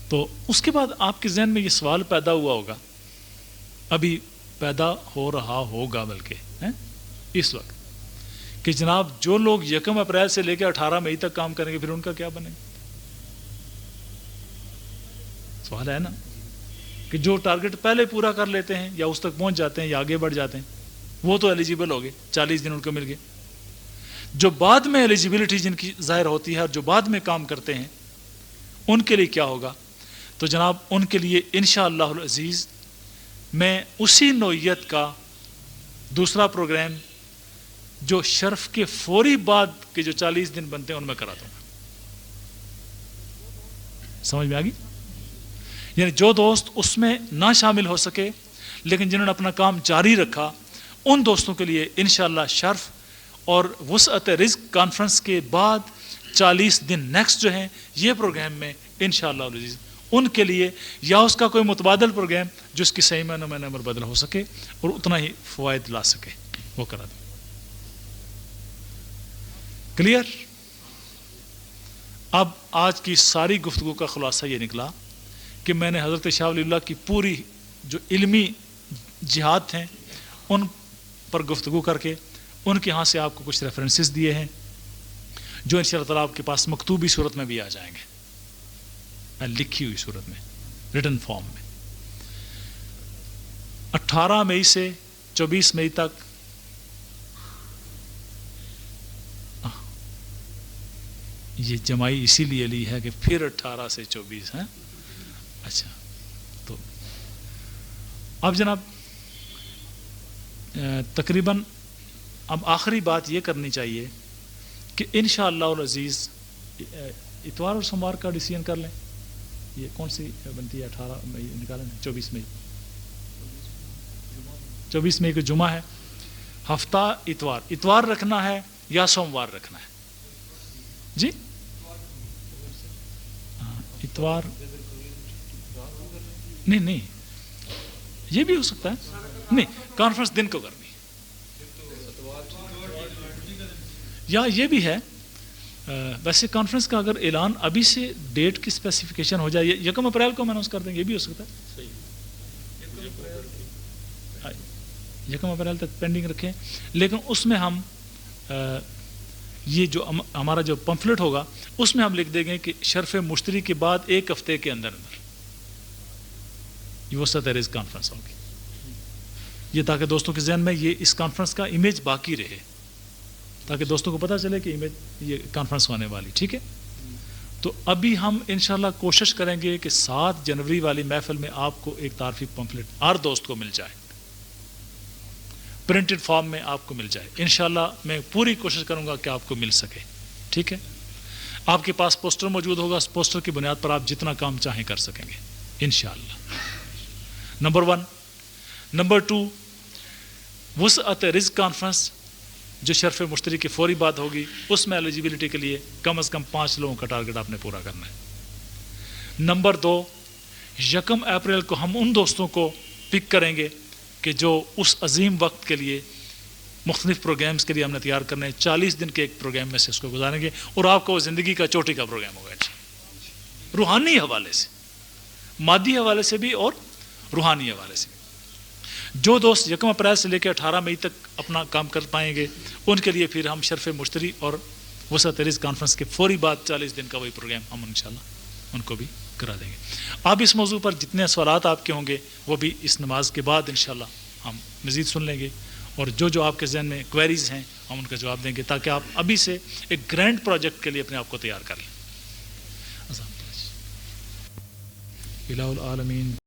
تو اس کے بعد آپ کے ذہن میں یہ سوال پیدا ہوا ہوگا، ابھی پیدا ہو رہا ہوگا بلکہ اس وقت، کہ جناب جو لوگ 1 اپریل سے لے کے 18 مئی تک کام کریں گے پھر ان کا کیا بنے گا؟ سوال ہے نا، کہ جو ٹارگٹ پہلے پورا کر لیتے ہیں یا اس تک پہنچ جاتے ہیں یا آگے بڑھ جاتے ہیں وہ تو ایلیجیبل ہو گئے، 40 دن ان کو مل گئے. جو بعد میں ایلیجیبلٹی جن کی ظاہر ہوتی ہے اور جو بعد میں کام کرتے ہیں ان کے لیے کیا ہوگا؟ تو جناب ان کے لیے انشاءاللہ العزیز میں اسی نوعیت کا دوسرا پروگرام جو شرف کے فوری بعد کے جو 40 دن بنتے ہیں ان میں کرا دوں گا. سمجھ میں آ گئی؟ یعنی جو دوست اس میں نہ شامل ہو سکے لیکن جنہوں نے اپنا کام جاری رکھا، ان دوستوں کے لیے انشاءاللہ شرف اور وسعت رزق کانفرنس کے بعد 40 دن نیکسٹ جو ہیں یہ پروگرام میں انشاءاللہ العزیز ان کے لیے، یا اس کا کوئی متبادل پروگرام جو اس کی صحیح معنوں میں عمر بدل ہو سکے اور اتنا ہی فوائد لا سکے، وہ کرا دوں. کلیئر؟ اب آج کی ساری گفتگو کا خلاصہ یہ نکلا کہ میں نے حضرت شاہ ولی اللہ کی پوری جو علمی جہاد ہیں ان پر گفتگو کر کے ان کے ہاں سے آپ کو کچھ ریفرنسز دیے ہیں جو انشاءاللہ تعالیٰ آپ کے پاس مکتوبی صورت میں بھی آ جائیں گے، لکھی ہوئی صورت میں، ریٹن فارم میں. 18 مئی سے 24 مئی تک یہ جمائی اسی لیے لی ہے کہ پھر 18 سے 24 ہیں. اچھا، تو اب جناب تقریباً اب آخری بات یہ کرنی چاہیے کہ انشاءاللہ العزیز اتوار اور سوموار کا ڈیسیژن کر لیں. یہ کون سی بنتی ہے؟ 18 مئی نکالیں، 24 مئی 24 مئی کو جمعہ ہے، ہفتہ اتوار رکھنا ہے یا سوموار رکھنا ہے؟ جی اتوار نہیں یہ بھی ہو سکتا ہے، نہیں کانفرنس دن کو کرنی، یا یہ بھی ہے ویسے کانفرنس کا اگر اعلان ابھی سے ڈیٹ کی اسپیسیفکیشن ہو جائے 1 اپریل کو اناؤنس کر دیں گے، یہ بھی ہو سکتا ہے. 1 اپریل تک پینڈنگ رکھیں، لیکن اس میں ہم یہ جو ہمارا جو پمفلٹ ہوگا اس میں ہم لکھ دیں گے کہ شرف مشتری کے بعد 1 ہفتے کے اندر یہ وسعت رزق کانفرنس ہوگی. یہ تاکہ دوستوں کے ذہن میں یہ اس کانفرنس کا امیج باقی رہے، تاکہ دوستوں کو پتہ چلے کہ امیج یہ کانفرنس ہونے والی. ٹھیک ہے، تو ابھی ہم انشاءاللہ کوشش کریں گے کہ 7 جنوری والی محفل میں آپ کو ایک تعارفی پمفلٹ ہر دوست کو مل جائے، پرنٹڈ فارم میں آپ کو مل جائے. انشاءاللہ میں پوری کوشش کروں گا کہ آپ کو مل سکے. ٹھیک ہے، آپ کے پاس پوسٹر موجود ہوگا، اس پوسٹر کی بنیاد پر آپ جتنا کام چاہیں کر سکیں گے انشاءاللہ. نمبر 1. نمبر 2، وسعت رزق کانفرنس جو شرف مشتری کی فوری بات ہوگی، اس میں ایلیجیبلٹی کے لیے کم از کم 5 لوگوں کا ٹارگٹ آپ نے پورا کرنا ہے. نمبر 2، 1 اپریل کو ہم ان دوستوں کو پک کریں گے کہ جو اس عظیم وقت کے لیے مختلف پروگرامز کے لیے ہم نے تیار کرنے ہیں. 40 دن کے ایک پروگرام میں سے اس کو گزاریں گے اور آپ کو زندگی کا چوٹی کا پروگرام ہوگا، روحانی حوالے سے، مادی حوالے سے بھی اور روحانی حوالے سے بھی. جو دوست 1 اپریل سے لے کے 18 مئی تک اپنا کام کر پائیں گے ان کے لیے پھر ہم شرف مشتری اور وسعت رزق کانفرنس کے فوری بعد 40 دن کا وہی پروگرام ہم انشاءاللہ ان کو بھی کرا دیں گے. اب اس موضوع پر جتنے سوالات آپ کے ہوں گے وہ بھی اس نماز کے بعد انشاءاللہ ہم مزید سن لیں گے، اور جو آپ کے ذہن میں کوئریز ہیں ہم ان کا جواب دیں گے تاکہ آپ ابھی سے ایک گرینڈ پروجیکٹ کے لیے اپنے آپ کو تیار کر لیں. الہ العالمین